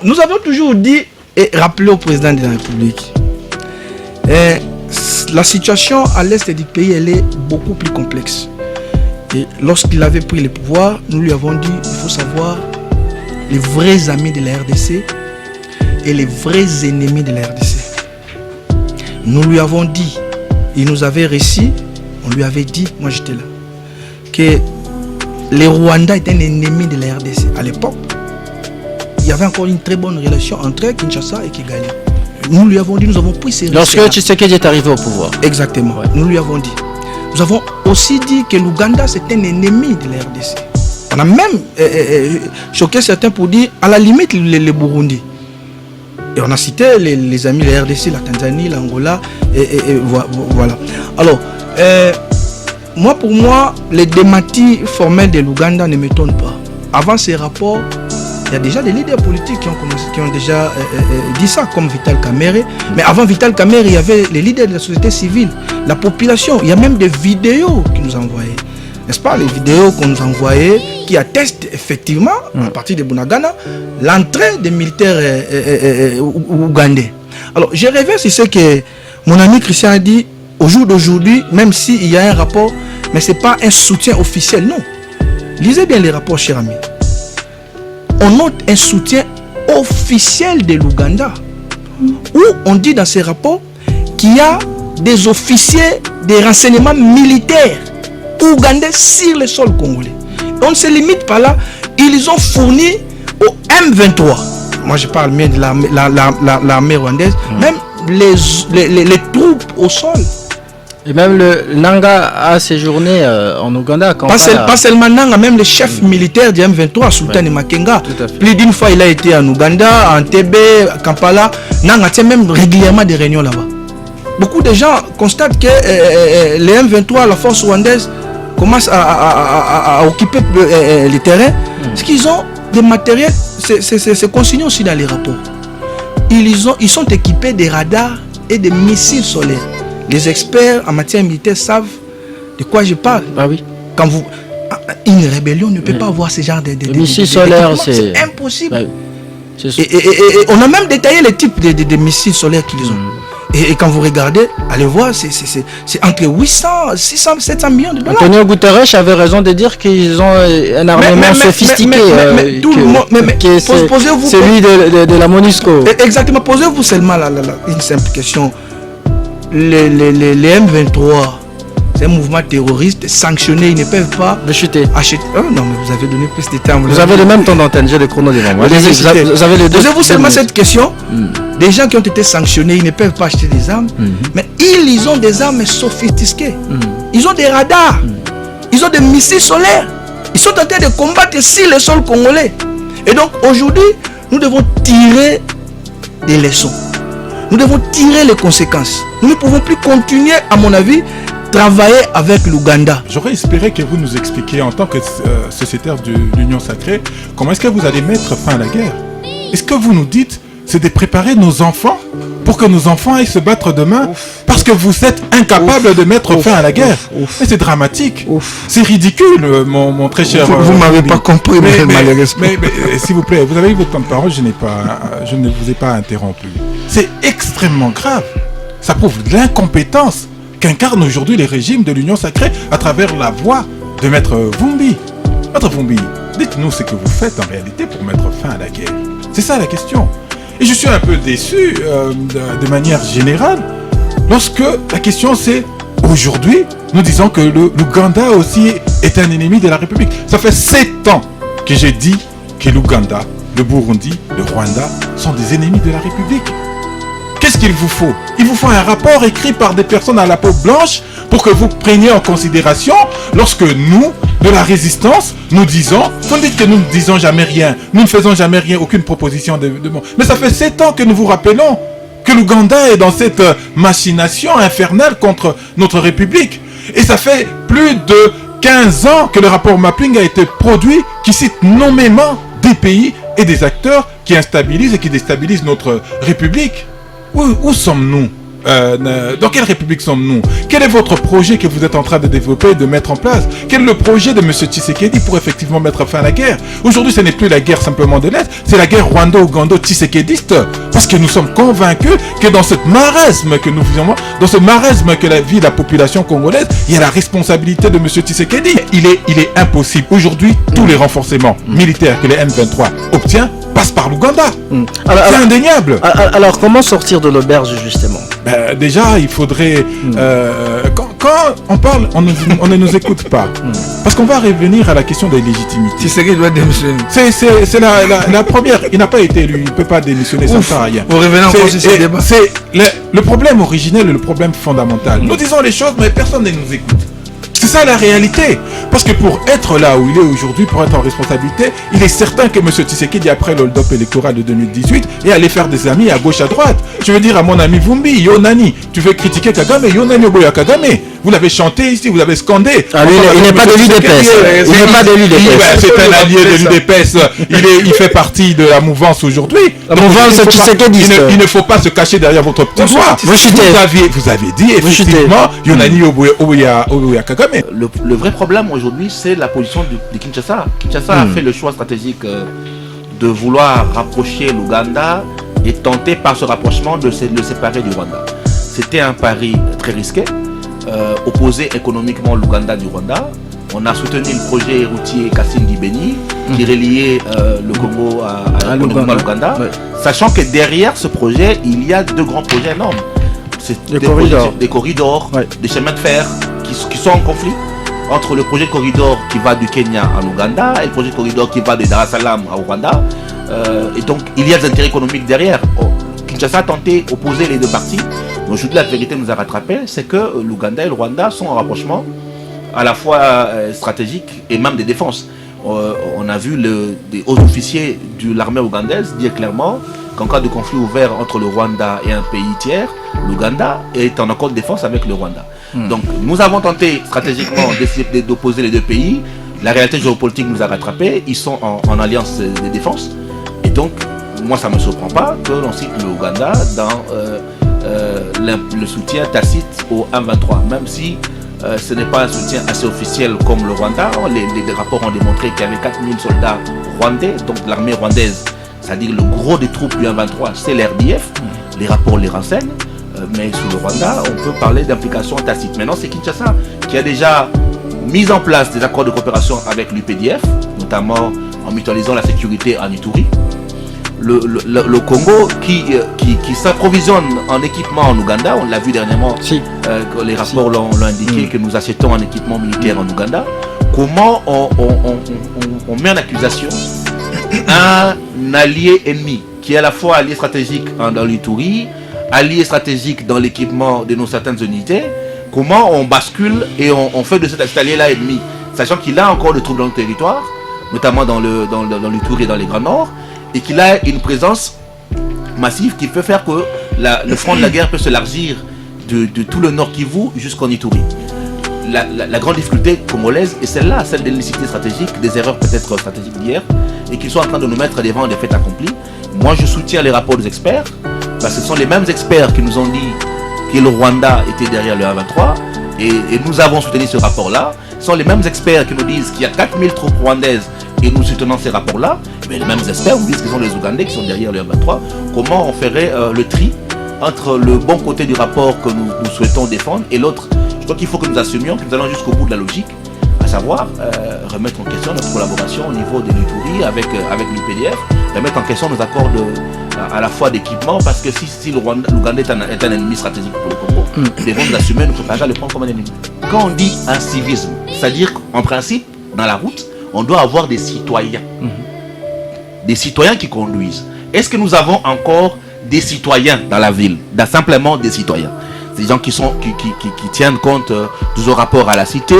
Nous avons toujours dit et rappelé au président de la République, la situation à l'est du pays, elle est beaucoup plus complexe. Et lorsqu'il avait pris le pouvoir, nous lui avons dit, il faut savoir les vrais amis de la RDC et les vrais ennemis de la RDC. Nous lui avons dit, il nous avait réussi, on lui avait dit, moi j'étais là, que le Rwanda est un ennemi de la RDC. À l'époque, il y avait encore une très bonne relation entre Kinshasa et Kigali. Nous lui avons dit, nous avons pris ces risques. Lorsque Tshisekedi est arrivé au pouvoir. Exactement, ouais. Nous lui avons dit. Nous avons aussi dit que l'Ouganda c'est un ennemi de la RDC. On a même choqué certains pour dire, à la limite, le Burundi. Et on a cité les amis de la RDC, la Tanzanie, l'Angola, et voilà. Alors, pour moi, les démentis formels de l'Ouganda ne m'étonnent pas. Avant ces rapports, il y a déjà des leaders politiques qui ont déjà dit ça, comme Vital Kamerhe. Mais avant Vital Kamerhe, il y avait les leaders de la société civile, la population. Il y a même des vidéos qui nous envoyaient. N'est-ce pas, les vidéos qu'on nous envoyait qui attestent effectivement, à partir de Bunagana, l'entrée des militaires ougandais. Alors, j'ai rêvé sur ce que mon ami Christian a dit au jour d'aujourd'hui, même s'il y a un rapport, mais ce n'est pas un soutien officiel, non. Lisez bien les rapports, cher ami. On note un soutien officiel de l'Ouganda, où on dit dans ces rapports qu'il y a des officiers des renseignements militaires ougandais sur le sol congolais. On ne se limite pas là, ils ont fourni au M23, moi je parle bien de l'armée rwandaise, même les troupes au sol. Et même le Nanga a séjourné en Ouganda. Pas seulement Nanga, même le chef militaire du M23, Sultan Makenga. Plus d'une fois, il a été en Ouganda, en TB, à Kampala. Nanga tient même régulièrement des réunions là-bas. Beaucoup de gens constatent que les M23, la force rwandaise, commencent à occuper les terrains. Parce qu'ils ont des matériels, c'est consigné aussi dans les rapports. Ils sont équipés des radars et des missiles solaires. Les experts en matière militaire savent de quoi je parle. Ah oui. Quand une rébellion ne peut pas avoir ce genre de missiles solaires, c'est impossible. Ouais. Et on a même détaillé les types de missiles solaires qu'ils ont. Et quand vous regardez, allez voir, c'est entre 800, 600, 700 millions de dollars. Antonio Guterres avait raison de dire qu'ils ont un armement sophistiqué. Posez-vous celui de la MONUSCO. Exactement, posez-vous seulement une simple question. Les M23, c'est un mouvement terroriste sanctionné, ils ne peuvent pas chuter. Acheter. Oh non, mais vous avez donné plus de temps. Vous avez le même temps d'antenne, j'ai le chrono devant moi. Vous avez les deux. Posez-vous seulement cette question. Des gens qui ont été sanctionnés, ils ne peuvent pas acheter des armes, mais ils ont des armes sophistiquées. Ils ont des radars, ils ont des missiles solaires. Ils sont en train de combattre sur le sol congolais. Et donc aujourd'hui, nous devons tirer des leçons. Nous devons tirer les conséquences. Nous ne pouvons plus continuer, à mon avis, travailler avec l'Ouganda. J'aurais espéré que vous nous expliquiez en tant que sociétaire de l'Union Sacrée, comment est-ce que vous allez mettre fin à la guerre. Est-ce que vous nous dites, c'est de préparer nos enfants pour que nos enfants aillent se battre demain parce que vous êtes incapable de mettre fin à la guerre. Mais c'est dramatique. C'est ridicule, mon très cher. Vous ne m'avez pas compris, malheureusement. Mais s'il vous plaît, vous avez eu votre temps de parole, je ne vous ai pas interrompu. C'est extrêmement grave. Ça prouve l'incompétence qu'incarne aujourd'hui les régimes de l'Union Sacrée à travers la voix de Maître Vumbi. Maître Vumbi, dites-nous ce que vous faites en réalité pour mettre fin à la guerre. C'est ça la question. Et je suis un peu déçu de manière générale lorsque la question c'est aujourd'hui, nous disons que l'Ouganda aussi est un ennemi de la République. Ça fait 7 ans que j'ai dit que l'Ouganda, le Burundi, le Rwanda sont des ennemis de la République. Qu'est-ce qu'il vous faut? Il vous faut un rapport écrit par des personnes à la peau blanche pour que vous preniez en considération lorsque nous, de la résistance, nous disons, vous dites que nous ne disons jamais rien, nous ne faisons jamais rien, aucune proposition de bon. Mais ça fait 7 ans que nous vous rappelons que l'Ouganda est dans cette machination infernale contre notre République. Et ça fait plus de 15 ans que le rapport Mapping a été produit qui cite nommément des pays et des acteurs qui instabilisent et qui déstabilisent notre République. Où sommes-nous? dans quelle république sommes-nous? Quel est votre projet que vous êtes en train de développer et de mettre en place? Quel est le projet de M. Tshisekedi pour effectivement mettre fin à la guerre? Aujourd'hui, ce n'est plus la guerre simplement de l'Est, c'est la guerre rwando-ougando-tshisekediste. Parce que nous sommes convaincus que dans ce marasme que nous vivons, dans ce marasme que la vie de la population congolaise, il y a la responsabilité de M. Tshisekedi. Il est impossible. Aujourd'hui, tous les renforcements militaires que les M23 obtient passe par l'Ouganda. C'est indéniable. Alors, comment sortir de l'auberge, justement? Déjà, il faudrait... quand on parle, on ne nous écoute pas. Parce qu'on va revenir à la question de la légitimité. C'est ce qui doit démissionner. C'est la première. Il n'a pas été élu. Il ne peut pas démissionner, ça ne sert à rien. Pour revenir encore sur ce débat. C'est le problème originel et le problème fondamental. Nous disons les choses, mais personne ne nous écoute. C'est ça la réalité. Parce que pour être là où il est aujourd'hui, pour être en responsabilité, il est certain que M. Tshisekedi, après le hold-up électoral de 2018, est allé faire des amis à gauche, à droite. Je veux dire à mon ami Vumbi, Yonani, tu veux critiquer Kagame, Yonani Oboya Kagame. Vous l'avez chanté ici, vous l'avez scandé. Ah, lui, il n'est pas de l'UDPS. Il n'est pas de l'UDPS. C'est un allié de l'UDPS. Il fait partie de la mouvance aujourd'hui. La mouvance Tshisekedi. Il ne faut pas se cacher derrière votre petit doigt. Vous avez dit effectivement Yonani Oboya Kagame. Le vrai problème aujourd'hui, c'est la position de Kinshasa. Kinshasa a fait le choix stratégique de vouloir rapprocher l'Ouganda et tenter par ce rapprochement de le séparer du Rwanda. C'était un pari très risqué. Opposer économiquement l'Ouganda du Rwanda. On a soutenu le projet routier Kasindi-Beni qui reliait le Congo à l'Ouganda, sachant que derrière ce projet, il y a deux grands projets énormes. C'est des corridors, des chemins de fer qui sont en conflit entre le projet de corridor qui va du Kenya à l'Ouganda et le projet de corridor qui va de Dar es Salaam à Ouganda. Et donc, il y a des intérêts économiques derrière. Kinshasa a tenté d'opposer les deux parties. Mais aujourd'hui, la vérité nous a rattrapé, c'est que l'Ouganda et le Rwanda sont en rapprochement à la fois stratégique et même des défenses. On a vu des hauts officiers de l'armée ougandaise dire clairement qu'en cas de conflit ouvert entre le Rwanda et un pays tiers, l'Ouganda est en accord de défense avec le Rwanda. Donc nous avons tenté stratégiquement d'opposer les deux pays. La réalité géopolitique nous a rattrapés. Ils sont en alliance de défense. Et donc, moi ça ne me surprend pas que l'on cite le Ouganda dans le soutien tacite au M23. Même si ce n'est pas un soutien assez officiel comme le Rwanda. Les rapports ont démontré qu'il y avait 4000 soldats rwandais, donc l'armée rwandaise, c'est-à-dire le gros des troupes du M23, c'est l'RDF. Les rapports les renseignent. Mais sous le Rwanda, on peut parler d'implication tacite. Maintenant, c'est Kinshasa qui a déjà mis en place des accords de coopération avec l'UPDF, notamment en mutualisant la sécurité en Ituri. Le Congo qui s'approvisionne en équipement en Ouganda, on l'a vu dernièrement, les rapports l'ont indiqué, que nous achetons en équipement militaire en Ouganda. Comment on met en accusation un allié ennemi qui est à la fois allié stratégique dans l'Ituri, allié stratégique dans l'équipement de nos certaines unités? Comment on bascule et on fait de cet allié-là ennemi, sachant qu'il a encore des troupes dans le territoire, notamment dans l'Ituri et dans les Grands Nord, et qu'il a une présence massive qui peut faire que le front de la guerre peut s'élargir de tout le Nord Kivu jusqu'en Ituri. La grande difficulté congolaise est celle-là, celle de l'unicité stratégique, des erreurs peut-être stratégiques d'hier, et qu'ils sont en train de nous mettre devant des faits accomplis. Moi, je soutiens les rapports des experts, parce que ce sont les mêmes experts qui nous ont dit que le Rwanda était derrière le M23, et nous avons soutenu ce rapport-là. Ce sont les mêmes experts qui nous disent qu'il y a 4000 troupes rwandaises, et nous soutenons ces rapports-là. Mais les mêmes experts nous disent qu'ils sont les Ougandais qui sont derrière le M23. Comment on ferait le tri entre le bon côté du rapport que nous souhaitons défendre et l'autre? Je crois qu'il faut que nous assumions que nous allons jusqu'au bout de la logique, à savoir remettre en question notre collaboration au niveau de l'Ituri avec l'UPDF, remettre en question nos accords à la fois d'équipement, parce que si l'Ouganda est un ennemi stratégique pour le Congo, nous devons nous assumer, nous préparer à le prendre comme un ennemi. Quand on dit un civisme, c'est-à-dire qu'en principe, dans la route, on doit avoir des citoyens. Des citoyens qui conduisent. Est-ce que nous avons encore des citoyens dans la ville? Simplement des citoyens. Des gens qui tiennent compte de rapport à la cité.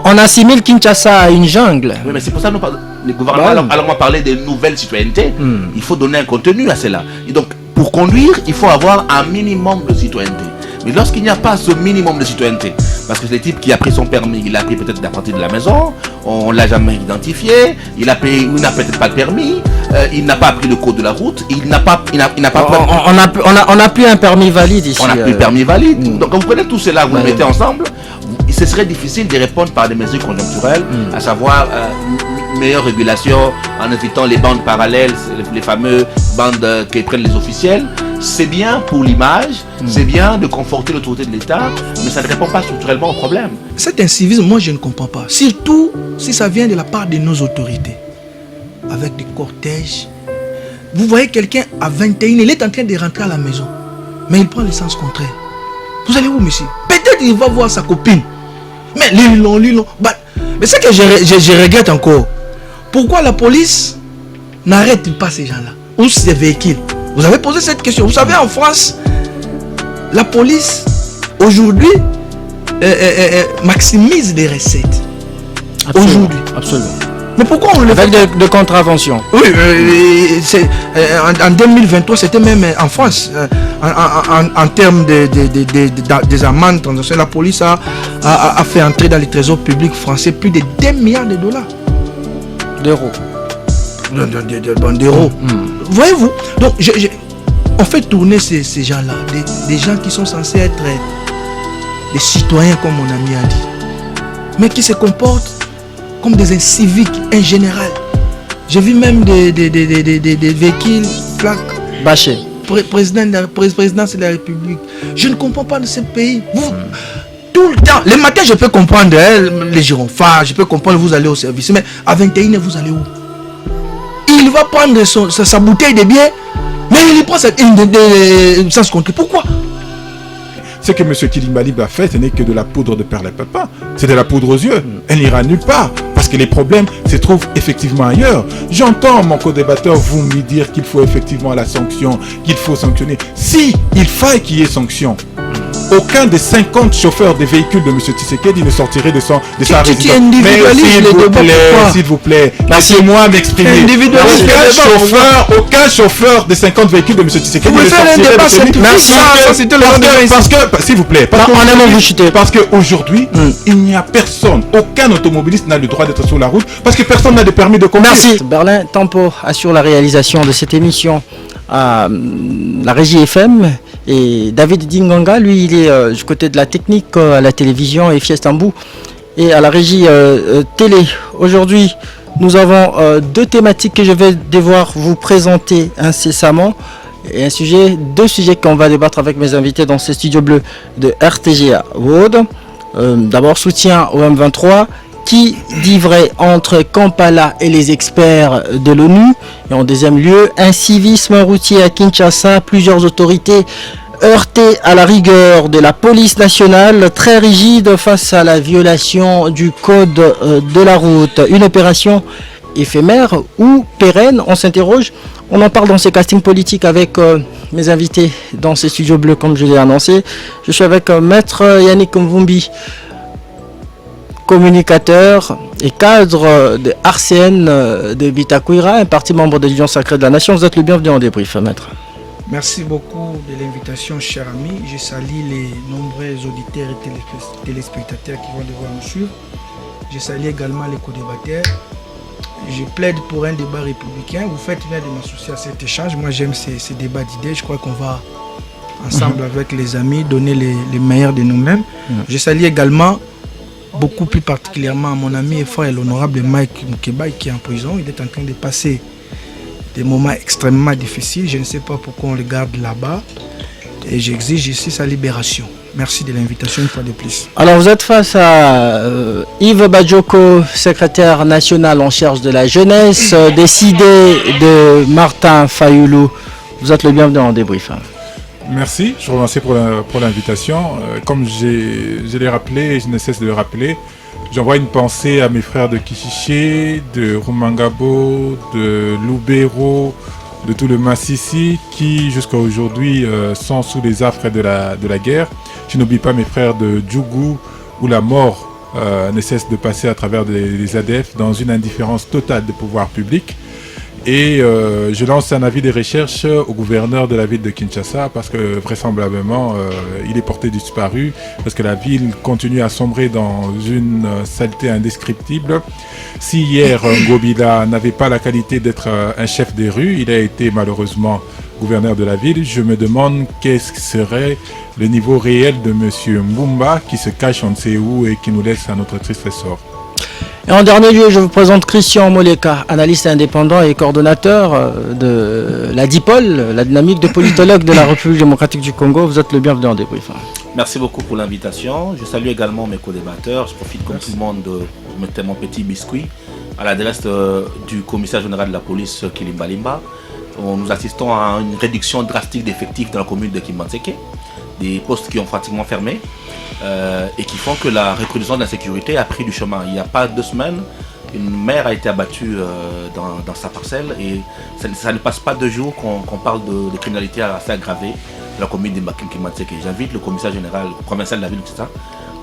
On assimile Kinshasa à une jungle. Oui, mais c'est pour ça que les gouvernements allons parler de nouvelles citoyennetés. Il faut donner un contenu à cela. Et donc, pour conduire, il faut avoir un minimum de citoyenneté. Mais lorsqu'il n'y a pas ce minimum de citoyenneté, Parce que c'est le type qui a pris son permis, il a pris peut-être la partie de la maison, on l'a jamais identifié, il n'a peut-être pas de permis, il n'a pas appris le code de la route, il n'a pas on n'a plus un permis valide ici. On n'a plus de permis valide. Donc quand vous prenez tout cela, vous le mettez ensemble, ce serait difficile de répondre par des mesures conjoncturelles, à savoir meilleure régulation en évitant les bandes parallèles, les fameuses bandes que prennent les officiels. C'est bien pour l'image, c'est bien de conforter l'autorité de l'État, mais ça ne répond pas structurellement au problème. Cet incivisme, moi je ne comprends pas. Surtout si ça vient de la part de nos autorités. Avec des cortèges. Vous voyez quelqu'un à 21, il est en train de rentrer à la maison. Mais il prend le sens contraire. Vous allez où, monsieur? Peut-être il va voir sa copine. Mais l'îlon. Mais c'est que je regrette encore. Pourquoi la police n'arrête pas ces gens-là? Ou ces véhicules? Vous avez posé cette question. Vous savez, en France, la police, aujourd'hui, maximise les recettes. Aujourd'hui. Absolument. Mais pourquoi on le fait avec de contraventions? Oui, en 2023, c'était même en France, en termes des amendes transactionnelles, la police a fait entrer dans les trésors publics français plus de 2 milliards de dollars. D'euros. D'euros. Voyez-vous? Donc, on fait tourner ces gens-là, des gens qui sont censés être des citoyens, comme mon ami a dit, mais qui se comportent comme des inciviques en général. J'ai vu même des véhicules, plaques bâchés. Présidence de la République. Je ne comprends pas de ce pays. Tout le temps, les matins je peux comprendre les gyrophares, je peux comprendre vous allez au service, mais à 21h vous allez où? Il va prendre sa bouteille de bière, mais il prend sans compter. Pourquoi? Ce que M. Kilimbalib a fait, ce n'est que de la poudre de perlimpinpin. C'est de la poudre aux yeux. Elle n'ira nulle part. Parce que les problèmes se trouvent effectivement ailleurs. J'entends mon co-débatteur vous me dire qu'il faut effectivement la sanction, qu'il faut sanctionner. Si il faille qu'il y ait sanction, aucun des 50 chauffeurs des véhicules de M. Tshisekedi ne sortirait de sa résidence. Mais s'il vous plaît, laissez-moi m'exprimer. Aucun chauffeur des 50 véhicules de M. Tshisekedi ne sortirait de sa résidence. Parce que, s'il vous plaît, parce qu'aujourd'hui, il n'y a personne, aucun automobiliste n'a le droit d'être sur la route parce que personne n'a de permis de conduire. Merci. Berlin Tempo assure la réalisation de cette émission à la régie FM. Et David Dinganga, lui, il est du côté de la technique à la télévision et Fiestambou et à la régie télé. Aujourd'hui, nous avons deux thématiques que je vais devoir vous présenter incessamment. Et deux sujets qu'on va débattre avec mes invités dans ce studio bleu de RTGA World. D'abord, soutien au M23. Qui dit vrai entre Kampala et les experts de l'ONU? Et en deuxième lieu, incivisme routier à Kinshasa, plusieurs autorités heurtées à la rigueur de la police nationale, très rigide face à la violation du code de la route. Une opération éphémère ou pérenne? On s'interroge, on en parle dans ces castings politiques avec mes invités dans ces studios bleus comme je l'ai annoncé. Je suis avec Maître Yannick Mvumbi, communicateur et cadre de RCN de Bitakwira, un parti membre de l'Union Sacrée de la Nation. Vous êtes le bienvenu en débrief, maître. Merci beaucoup de l'invitation, cher ami. Je salue les nombreux auditeurs et téléspectateurs qui vont devoir nous suivre. Je salue également les co-débatteurs. Je plaide pour un débat républicain. Vous faites bien de m'associer à cet échange. Moi, j'aime ces débats d'idées. Je crois qu'on va ensemble avec les amis donner les meilleurs de nous-mêmes. Je salue également beaucoup plus particulièrement à mon ami et frère l'honorable Mike Mukeba qui est en prison. Il est en train de passer des moments extrêmement difficiles. Je ne sais pas pourquoi on le garde là-bas. Et j'exige ici sa libération. Merci de l'invitation une fois de plus. Alors vous êtes face à Yves Badjoko, secrétaire national en charge de la jeunesse, décidé de Martin Fayoulou. Vous êtes le bienvenu en débrief. Merci, je vous remercie pour l'invitation. Comme je l'ai rappelé et je ne cesse de le rappeler, j'envoie une pensée à mes frères de Kichiché, de Rumangabo, de Lubero, de tout le Massissi qui jusqu'à aujourd'hui sont sous les affres de la guerre. Je n'oublie pas mes frères de Djougou où la mort ne cesse de passer à travers les ADF dans une indifférence totale des pouvoirs publics. Et je lance un avis de recherche au gouverneur de la ville de Kinshasa parce que vraisemblablement il est porté disparu parce que la ville continue à sombrer dans une saleté indescriptible. Si hier Ngobila n'avait pas la qualité d'être un chef des rues, il a été malheureusement gouverneur de la ville. Je me demande qu'est-ce que serait le niveau réel de monsieur Mbumba qui se cache on ne sait où et qui nous laisse à notre triste sort. Et en dernier lieu, je vous présente Christian Moleka, analyste indépendant et coordonnateur de la DIPOL, la dynamique de politologue de la République démocratique du Congo. Vous êtes le bienvenu en débrief. Merci beaucoup pour l'invitation. Je salue également mes co-débatteurs. Je profite comme tout le monde de mettre mon petit biscuit à l'adresse du commissaire général de la police, Kilimba Limba. Nous assistons à une réduction drastique d'effectifs dans la commune de Kimbanseke, des postes qui ont pratiquement fermé. Et qui font que la recrudescence de l'insécurité a pris du chemin. Il n'y a pas 2 semaines, une mère a été abattue dans sa parcelle et ça ne passe pas 2 jours qu'on parle de criminalité assez aggravée de la commune de Kimbanseke. J'invite le commissaire général provincial de la ville de Kinshasa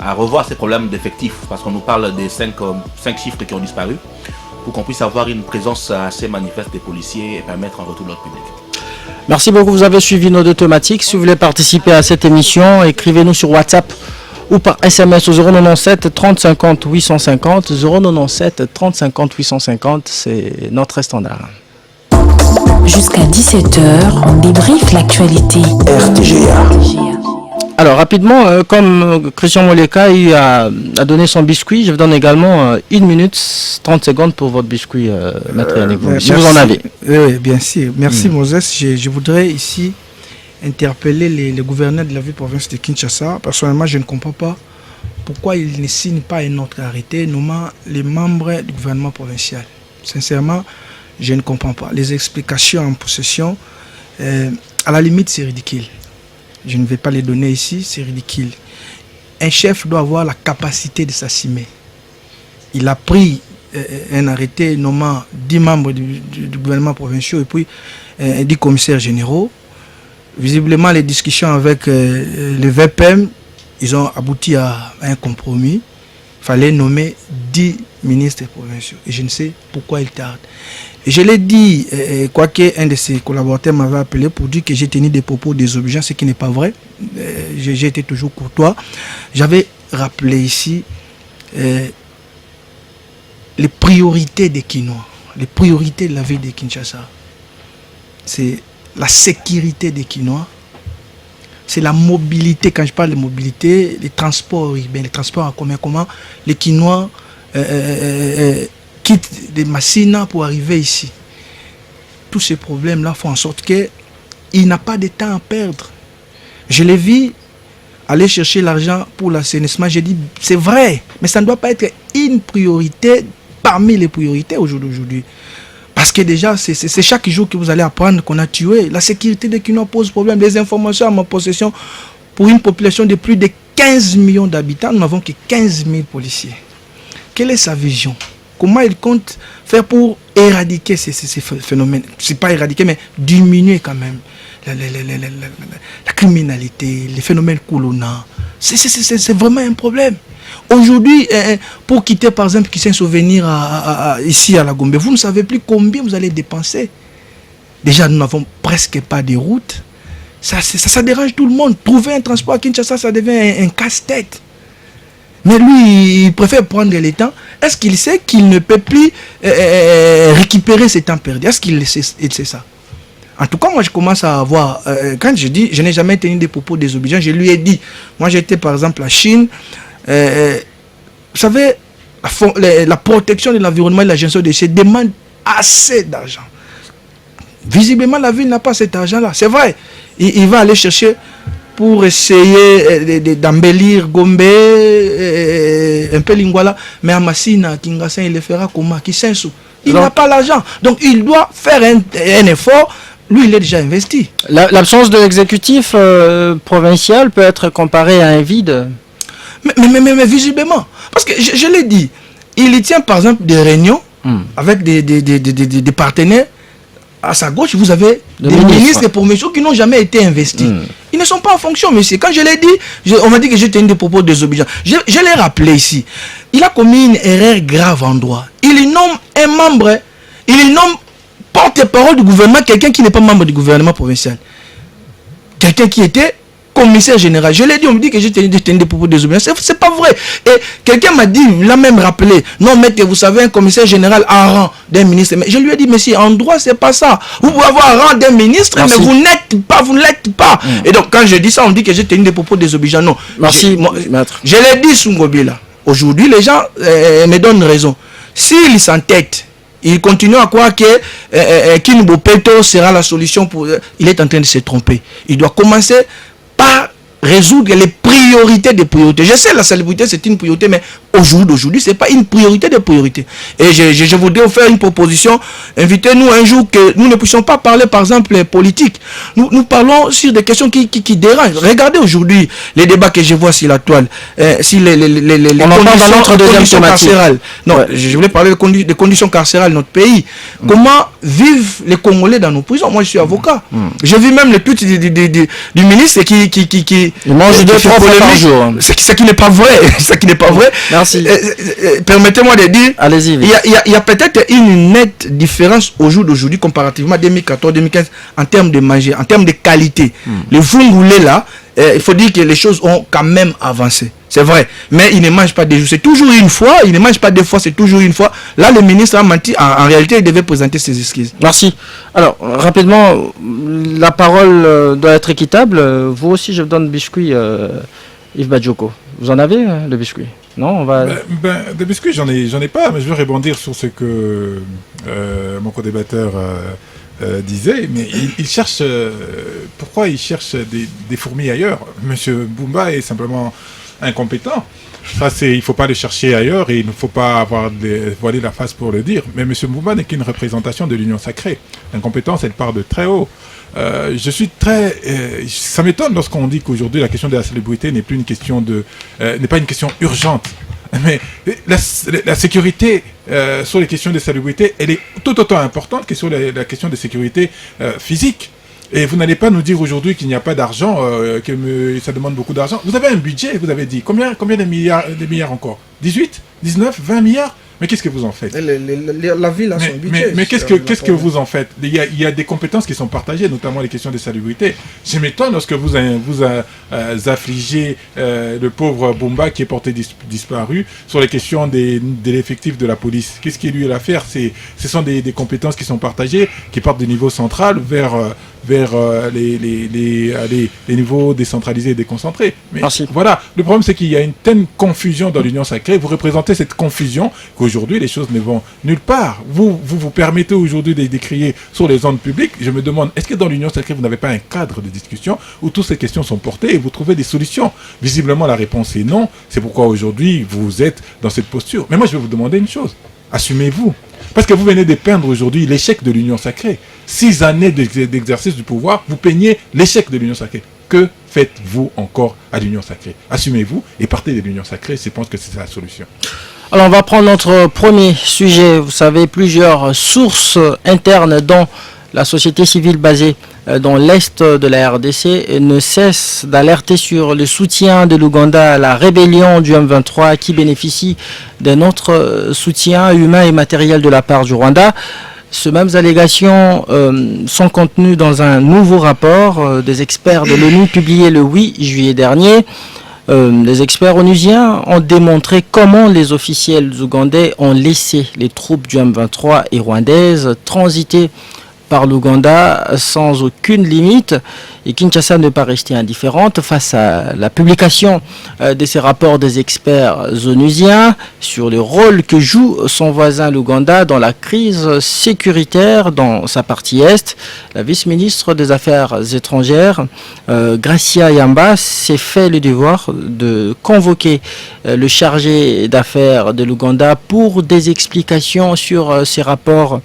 à revoir ces problèmes d'effectifs parce qu'on nous parle des 5 chiffres qui ont disparu pour qu'on puisse avoir une présence assez manifeste des policiers et permettre un retour de l'ordre public. Merci beaucoup, vous avez suivi nos 2 thématiques. Si vous voulez participer à cette émission, écrivez-nous sur WhatsApp ou par SMS au 097 30 50 850. 097 30 50 850, c'est notre standard. Jusqu'à 17h, on débriefe l'actualité. RTGA. Alors rapidement, comme Christian Moleka a donné son biscuit, je vous donne également 1 minute 30 secondes pour votre biscuit, Maître Yannick. Si vous en avez. Oui, bien sûr. Merci Moses. Je voudrais ici interpeller les gouverneurs de la ville province de Kinshasa. Personnellement, je ne comprends pas pourquoi ils ne signent pas un autre arrêté nommant les membres du gouvernement provincial. Sincèrement, je ne comprends pas. Les explications en possession, à la limite, c'est ridicule. Je ne vais pas les donner ici, c'est ridicule. Un chef doit avoir la capacité de s'assumer. Il a pris un arrêté nommant 10 membres du gouvernement provincial et puis 10 commissaires généraux. Visiblement, les discussions avec le VPM, ils ont abouti à un compromis. Il fallait nommer 10 ministres provinciaux. Et je ne sais pourquoi ils tardent. Et je l'ai dit, quoique un de ses collaborateurs m'avait appelé pour dire que j'ai tenu des propos désobligeants, ce qui n'est pas vrai. J'ai été toujours courtois. J'avais rappelé ici les priorités des Kinois, les priorités de la ville de Kinshasa. C'est la sécurité des Kinois, c'est la mobilité. Quand je parle de mobilité, les transports urbains, les transports en commun, comment les Kinois quittent des Massina pour arriver ici. Tous ces problèmes-là font en sorte qu'il n'a pas de temps à perdre. Je l'ai vu aller chercher l'argent pour l'assainissement. J'ai dit, c'est vrai, mais ça ne doit pas être une priorité parmi les priorités aujourd'hui. Parce que déjà, c'est chaque jour que vous allez apprendre qu'on a tué. La sécurité des Kinois pose problème. Les informations à ma possession, pour une population de plus de 15 millions d'habitants, nous n'avons que 15 000 policiers. Quelle est sa vision? Comment il compte faire pour éradiquer ces phénomènes? C'est pas éradiquer, mais diminuer quand même la criminalité, les phénomènes colonna. C'est vraiment un problème. Aujourd'hui, pour quitter par exemple souvenir ici à la Gombe, vous ne savez plus combien vous allez dépenser. Déjà, nous n'avons presque pas de route. Ça dérange tout le monde. Trouver un transport à Kinshasa, ça devient un casse-tête. Mais lui, il préfère prendre le temps. Est-ce qu'il sait qu'il ne peut plus récupérer ce temps perdu? Est-ce qu'il sait ça? En tout cas, moi, je commence à avoir... quand je dis, je n'ai jamais tenu des propos désobligeants, je lui ai dit, moi, j'étais par exemple à Chine. Vous savez, la protection de l'environnement et la gestion des déchets demande assez d'argent. Visiblement, la ville n'a pas cet argent-là. C'est vrai. Il va aller chercher pour essayer d'embellir Gombe, un peu Lingwala, mais à Massina, Kingassin, il le fera comment? Il n'a pas l'argent. Donc, il doit faire un effort. Lui, il est déjà investi. L'absence de l'exécutif provincial peut être comparée à un vide. Mais visiblement. Parce que je l'ai dit, il y tient par exemple des réunions avec des partenaires. À sa gauche, vous avez des ministres provinciaux qui n'ont jamais été investis. Ils ne sont pas en fonction, monsieur. Quand je l'ai dit, on m'a dit que j'ai tenu des propos désobligeants. Je l'ai rappelé ici. Il a commis une erreur grave en droit. Il nomme un membre, il nomme porte-parole du gouvernement, quelqu'un qui n'est pas membre du gouvernement provincial. Quelqu'un qui était commissaire général. Je l'ai dit, on me dit que j'ai tenu des propos désobéissants. C'est pas vrai. Et quelqu'un m'a dit, il l'a même rappelé, non, maître, vous savez, un commissaire général en rang d'un ministre. Mais je lui ai dit, mais si, en droit, c'est pas ça. Vous pouvez avoir un rang d'un ministre, merci, mais vous ne l'êtes pas. Et donc, quand je dis ça, on dit que j'ai tenu des propos désobligeants. Non. Merci, maître. Je l'ai dit, Sungobi, là. Aujourd'hui, les gens me donnent raison. S'ils s'entêtent, il continue à croire que Kinbopeto sera la solution pour... Il est en train de se tromper. Il doit commencer par résoudre les priorités des priorités. Je sais, la salubrité, c'est une priorité, mais aujourd'hui, ce n'est pas une priorité des priorités. Et je voudrais vous faire une proposition. Invitez-nous un jour que nous ne puissions pas parler, par exemple, politique. Nous parlons sur des questions qui dérangent. Regardez aujourd'hui les débats que je vois sur la toile. Si les conditions carcérales. Non, ouais. Je voulais parler des conditions carcérales de notre pays. Comment vivent les Congolais dans nos prisons? Moi, je suis avocat. J'ai vu même le tweet du ministre qui il mange 2 fois par jour. Ce qui n'est pas vrai. Ce qui n'est pas vrai. Merci. Permettez-moi de dire. Allez-y. Il y a peut-être une nette différence au jour d'aujourd'hui comparativement à 2014-2015 en termes de manger, en termes de qualité. Le Vungoulé là, il faut dire que les choses ont quand même avancé. C'est vrai. Mais il ne mange pas des jours. C'est toujours une fois. Il ne mange pas deux fois. C'est toujours une fois. Là, le ministre a menti. En réalité, il devait présenter ses excuses. Merci. Alors, rapidement, la parole doit être équitable. Vous aussi, je vous donne biscuit, Yves Badjoko. Vous en avez, le biscuit? Non, on va... des biscuits, j'en ai pas. Mais je veux rebondir sur ce que mon co-débatteur... disait, mais il cherche... pourquoi il cherche des fourmis ailleurs? Monsieur Bumba est simplement incompétent. Ça, il ne faut pas le chercher ailleurs et il ne faut pas voiler la face pour le dire. Mais monsieur Bumba n'est qu'une représentation de l'union sacrée. L'incompétence, elle part de très haut. Je suis très... ça m'étonne lorsqu'on dit qu'aujourd'hui, la question de la salubrité n'est plus une question n'est pas une question urgente. Mais la sécurité sur les questions de salubrité, elle est tout autant importante que sur la question de sécurité physique. Et vous n'allez pas nous dire aujourd'hui qu'il n'y a pas d'argent, que ça demande beaucoup d'argent. Vous avez un budget, vous avez dit. Combien de milliards encore? 18, 19, 20 milliards? Mais qu'est-ce que vous en faites? La ville a son budget. Mais qu'est-ce que vous en faites? Il y a des compétences qui sont partagées, notamment les questions de salubrité. Je m'étonne lorsque vous affligez le pauvre Bumba qui est porté disparu sur les questions de l'effectif de la police. Qu'est-ce qui lui a à faire? Ce sont des compétences qui sont partagées, qui partent du niveau central vers les niveaux décentralisés et déconcentrés. Mais merci. Voilà, le problème c'est qu'il y a une telle confusion dans l'union sacrée. Vous représentez cette confusion qu'aujourd'hui les choses ne vont nulle part. Vous permettez aujourd'hui de décrier sur les ondes publiques. Je me demande, est-ce que dans l'union sacrée vous n'avez pas un cadre de discussion où toutes ces questions sont portées et vous trouvez des solutions? Visiblement la réponse est non. C'est pourquoi aujourd'hui vous êtes dans cette posture. Mais moi je vais vous demander une chose. Assumez-vous. Parce que vous venez de peindre aujourd'hui l'échec de l'union sacrée. 6 années d'exercice du pouvoir, vous peignez l'échec de l'union sacrée. Que faites-vous encore à l'union sacrée? Assumez-vous et partez de l'union sacrée. Je pense que c'est la solution. Alors on va prendre notre premier sujet. Vous savez, plusieurs sources internes dont la société civile basée dans l'est de la RDC ne cesse d'alerter sur le soutien de l'Ouganda à la rébellion du M23 qui bénéficie d'un autre soutien humain et matériel de la part du Rwanda. Ces mêmes allégations sont contenues dans un nouveau rapport des experts de l'ONU publié le 8 juillet dernier. Les experts onusiens ont démontré comment les officiels ougandais ont laissé les troupes du M23 et rwandaises transiter par l'Ouganda sans aucune limite, et Kinshasa ne pas rester indifférente face à la publication de ces rapports des experts onusiens sur le rôle que joue son voisin l'Ouganda dans la crise sécuritaire dans sa partie est. La vice-ministre des Affaires étrangères, Gracia Yamba, s'est fait le devoir de convoquer le chargé d'affaires de l'Ouganda pour des explications sur ces rapports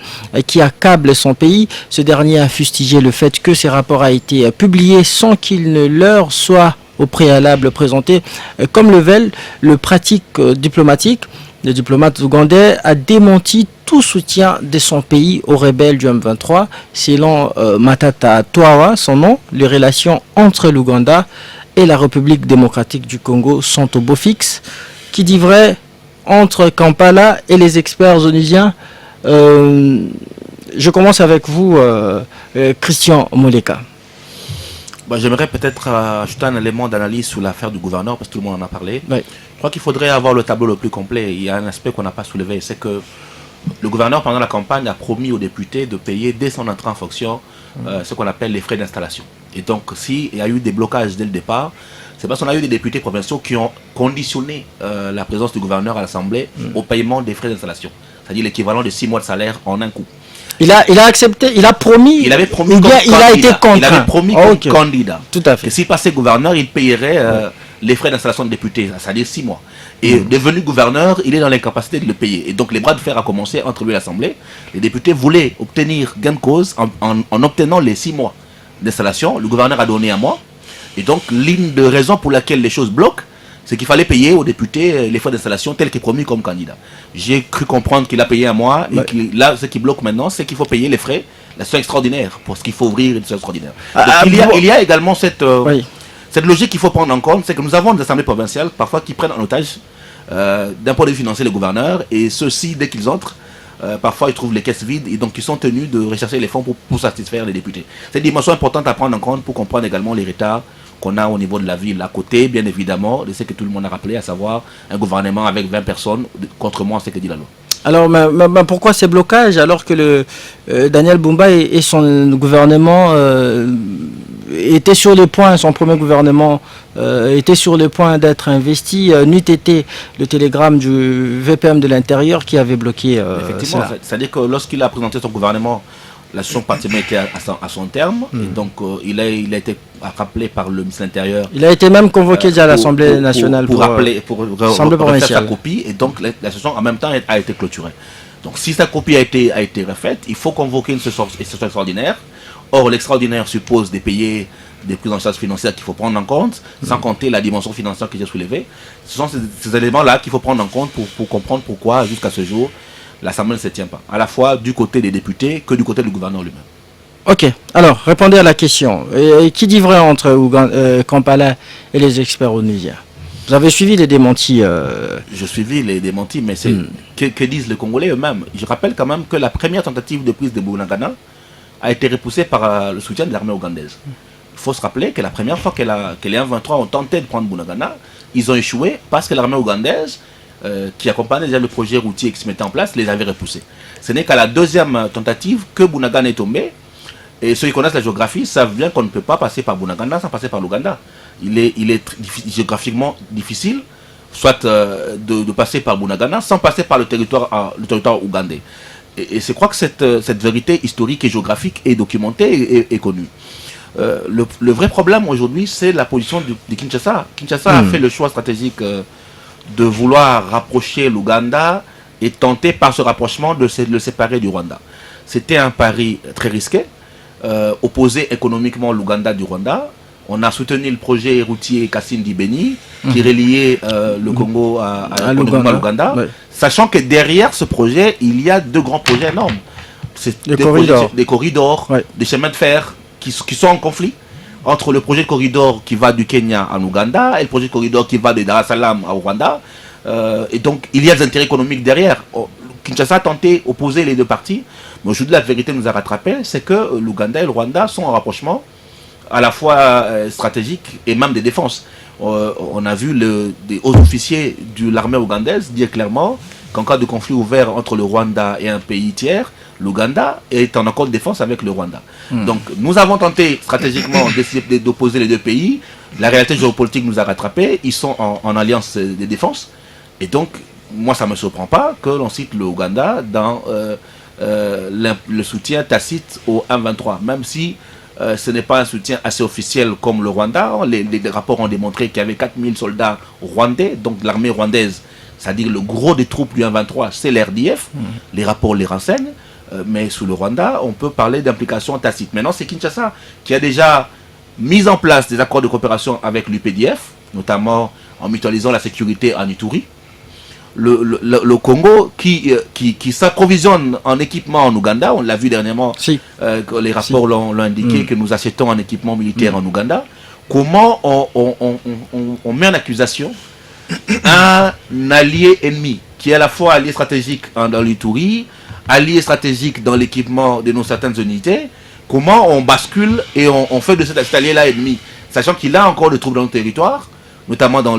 qui accablent son pays. Ce dernier a fustigé le fait que ces rapports aient été publiés sans qu'il ne leur soit au préalable présenté comme le veut le pratique diplomatique. Le diplomate ougandais a démenti tout soutien de son pays aux rebelles du M23. Selon Matata Twawa, son nom, les relations entre l'Ouganda et la République démocratique du Congo sont au beau fixe. Qui dit vrai, entre Kampala et les experts onusiens, Je commence avec vous, Christian Moleka. J'aimerais peut-être ajouter un élément d'analyse sur l'affaire du gouverneur, parce que tout le monde en a parlé. Oui. Je crois qu'il faudrait avoir le tableau le plus complet. Il y a un aspect qu'on n'a pas soulevé, c'est que le gouverneur, pendant la campagne, a promis aux députés de payer dès son entrée en fonction ce qu'on appelle les frais d'installation. Et donc, s'il y a eu des blocages dès le départ, c'est parce qu'on a eu des députés provinciaux qui ont conditionné la présence du gouverneur à l'Assemblée au paiement des frais d'installation. C'est-à-dire l'équivalent de 6 mois de salaire en un coup. Il a accepté, il a promis. Il avait promis ou bien il a été contraint. Il avait promis comme candidat. Tout à fait. Que s'il passait gouverneur, il payerait les frais d'installation de député, c'est-à-dire 6 mois. Et devenu gouverneur, il est dans l'incapacité de le payer. Et donc les bras de fer a commencé entre lui et l'Assemblée. Les députés voulaient obtenir gain de cause en obtenant les 6 mois d'installation. Le gouverneur a donné un mois. Et donc l'une des raisons pour laquelle les choses bloquent, c'est qu'il fallait payer aux députés les frais d'installation tels qu'ils promis comme candidat. J'ai cru comprendre qu'il a payé un mois. Et là, ce qui bloque maintenant, c'est qu'il faut payer les frais, la session extraordinaire, pour ce qu'il faut ouvrir une session extraordinaire. Donc, il y a également cette logique qu'il faut prendre en compte, c'est que nous avons des assemblées provinciales, parfois, qui prennent en otage, d'un point de vue financier, les gouverneurs, et ceux-ci, dès qu'ils entrent, parfois ils trouvent les caisses vides, et donc ils sont tenus de rechercher les fonds pour satisfaire les députés. C'est une dimension importante à prendre en compte pour comprendre également les retards qu'on a au niveau de la ville à côté, bien évidemment, de ce que tout le monde a rappelé, à savoir un gouvernement avec 20 personnes, contrairement à ce que dit la loi. Alors, mais pourquoi ces blocages alors que Daniel Bumba et son gouvernement étaient sur le point, son premier gouvernement était sur le point d'être investi, n'eût été le télégramme du VPM de l'Intérieur qui avait bloqué effectivement, c'est-à-dire que lorsqu'il a présenté son gouvernement, la session partiellement était à son terme, et donc il a été rappelé par le ministre de l'Intérieur. Il a été même convoqué à l'Assemblée nationale pour refaire sa copie, et donc la session en même temps a été clôturée. Donc si sa copie a été refaite, il faut convoquer une session extraordinaire. Or, l'extraordinaire suppose de payer des prises en charge financières qu'il faut prendre en compte, sans compter la dimension financière que j'ai soulevée. Ce sont ces éléments-là qu'il faut prendre en compte pour comprendre pourquoi, jusqu'à ce jour, l'Assemblée ne se tient pas, à la fois du côté des députés que du côté du gouverneur lui-même. Ok, alors répondez à la question. Et qui dit vrai entre Kampala et les experts onusiens? Vous avez suivi les démentis Je suivi les démentis, mais c'est que disent les Congolais eux-mêmes. Je rappelle quand même que la première tentative de prise de Bunagana a été repoussée par le soutien de l'armée ougandaise. Il faut se rappeler que la première fois que les 1-23 ont tenté de prendre Bunagana, ils ont échoué parce que l'armée ougandaise, qui accompagnait déjà le projet routier qui se mettait en place, les avait repoussés. Ce n'est qu'à la deuxième tentative que Bunagana est tombé. Et ceux qui connaissent la géographie savent bien qu'on ne peut pas passer par Bunagana sans passer par l'Ouganda. Il est géographiquement difficile, soit de passer par Bunagana sans passer par le territoire ougandais. Et je crois que cette vérité historique et géographique est documentée et connue. Le vrai problème aujourd'hui, c'est la position de Kinshasa. Kinshasa a fait le choix stratégique de vouloir rapprocher l'Ouganda et tenter par ce rapprochement de le séparer du Rwanda. C'était un pari très risqué, opposer économiquement l'Ouganda du Rwanda. On a soutenu le projet routier Kasindi-Beni qui reliait le Congo à l'Ouganda, sachant que derrière ce projet, il y a deux grands projets énormes. C'est des corridors, des chemins de fer qui sont en conflit entre le projet de corridor qui va du Kenya en Ouganda et le projet de corridor qui va de Dar es Salaam au Rwanda. Et donc, il y a des intérêts économiques derrière. Kinshasa a tenté d'opposer les deux parties, mais aujourd'hui, la vérité nous a rattrapé, c'est que l'Ouganda et le Rwanda sont en rapprochement à la fois stratégique et même de défense. On a vu des hauts officiers de l'armée ougandaise dire clairement qu'en cas de conflit ouvert entre le Rwanda et un pays tiers, l'Ouganda est en accord de défense avec le Rwanda. Donc nous avons tenté stratégiquement d'opposer les deux pays. La réalité géopolitique nous a rattrapés. Ils sont en alliance de défense. Et donc, moi, ça ne me surprend pas que l'on cite le Ouganda dans le soutien tacite au M23, même si ce n'est pas un soutien assez officiel comme le Rwanda. Les rapports ont démontré qu'il y avait 4000 soldats rwandais, donc l'armée rwandaise, c'est-à-dire le gros des troupes du M23, c'est l'RDF. Les rapports les renseignent, mais sous le Rwanda, on peut parler d'implication tacite. Maintenant, c'est Kinshasa qui a déjà mis en place des accords de coopération avec l'UPDF, notamment en mutualisant la sécurité en Ituri. Le Congo qui s'approvisionne en équipement en Ouganda, on l'a vu dernièrement, que les rapports l'ont indiqué, que nous achetons en équipement militaire en Ouganda. Comment on met en accusation un allié ennemi, qui est à la fois allié stratégique dans l'Ituri, allié stratégique dans l'équipement de nos certaines unités, comment on bascule et on fait de cet allié-là ennemi, sachant qu'il a encore des troupes dans le territoire, notamment dans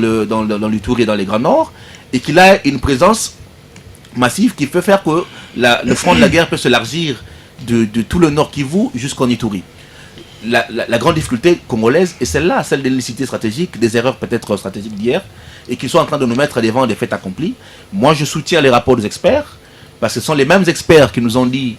l'Ituri et dans les Grands Nord, et qu'il a une présence massive qui peut faire que le front de la guerre peut s'élargir de tout le Nord Kivu jusqu'en Ituri. La grande difficulté congolaise est celle-là, celle de l'unicité stratégique, des erreurs peut-être stratégiques d'hier, et qu'ils sont en train de nous mettre devant des faits accomplis. Moi, je soutiens les rapports des experts, parce que ce sont les mêmes experts qui nous ont dit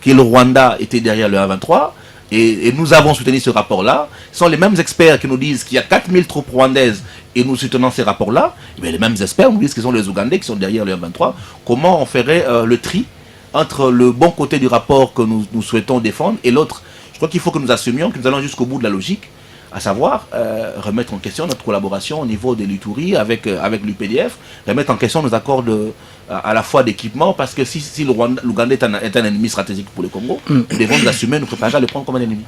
que le Rwanda était derrière le 1-23, et nous avons soutenu ce rapport-là. Ce sont les mêmes experts qui nous disent qu'il y a 4000 troupes rwandaises, et nous soutenons ces rapports-là. Mais les mêmes experts nous disent qu'ils sont les Ougandais qui sont derrière le 1-23. Comment on ferait le tri entre le bon côté du rapport que nous souhaitons défendre et l'autre? Je crois qu'il faut que nous assumions que nous allons jusqu'au bout de la logique, à savoir remettre en question notre collaboration au niveau de l'Ituri avec l'UPDF, remettre en question nos accords à la fois d'équipement, parce que si l'Ouganda est un ennemi stratégique pour le Congo, nous devons nous assumer, nous préparer à le prendre comme un ennemi.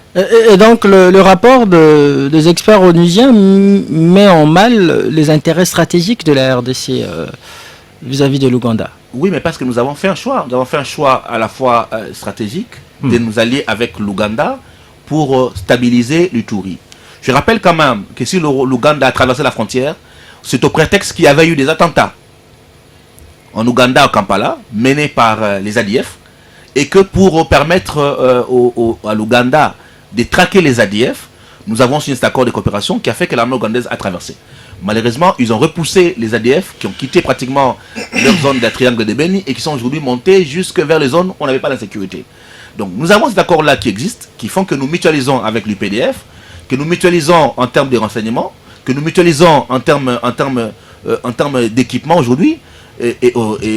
Et donc le rapport des experts onusiens met en mal les intérêts stratégiques de la RDC vis-à-vis de l'Ouganda. Oui, mais parce que nous avons fait un choix. Nous avons fait un choix à la fois stratégique de nous allier avec l'Ouganda pour stabiliser l'Ituri. Je rappelle quand même que si l'Ouganda a traversé la frontière, c'est au prétexte qu'il y avait eu des attentats en Ouganda, à Kampala, menés par les ADF, et que pour permettre à l'Ouganda de traquer les ADF, nous avons signé cet accord de coopération qui a fait que l'armée ougandaise a traversé. Malheureusement, ils ont repoussé les ADF qui ont quitté pratiquement leur zone de triangle de Beni et qui sont aujourd'hui montés jusque vers les zones où on n'avait pas d'insécurité. Donc nous avons cet accord-là qui existe, qui font que nous mutualisons avec l'UPDF, que nous mutualisons en termes de renseignements, que nous mutualisons en termes d'équipement aujourd'hui. Et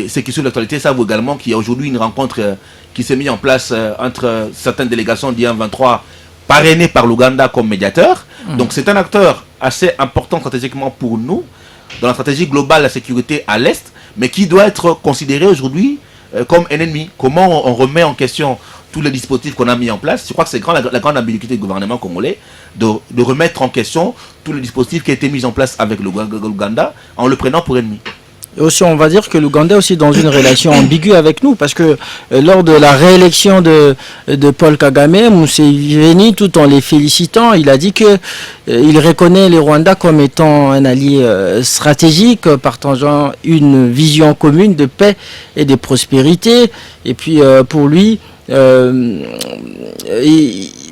ceux qui suivent l'actualité savent également qu'il y a aujourd'hui une rencontre qui s'est mise en place entre certaines délégations d'IM23 parrainées par l'Ouganda comme médiateur. Donc c'est un acteur assez important stratégiquement pour nous, dans la stratégie globale de la sécurité à l'Est, mais qui doit être considéré aujourd'hui comme un ennemi. Comment on remet en question tous les dispositifs qu'on a mis en place? Je crois que c'est la grande habilité du gouvernement congolais de remettre en question tous les dispositifs qui ont été mis en place avec l'Ouganda en le prenant pour ennemi. Et aussi, on va dire que l'Ouganda est aussi dans une relation ambiguë avec nous, parce que lors de la réélection de Paul Kagame, Museveni, tout en les félicitant, il a dit que il reconnaît les Rwandais comme étant un allié stratégique, partageant une vision commune de paix et de prospérité. Et puis pour lui,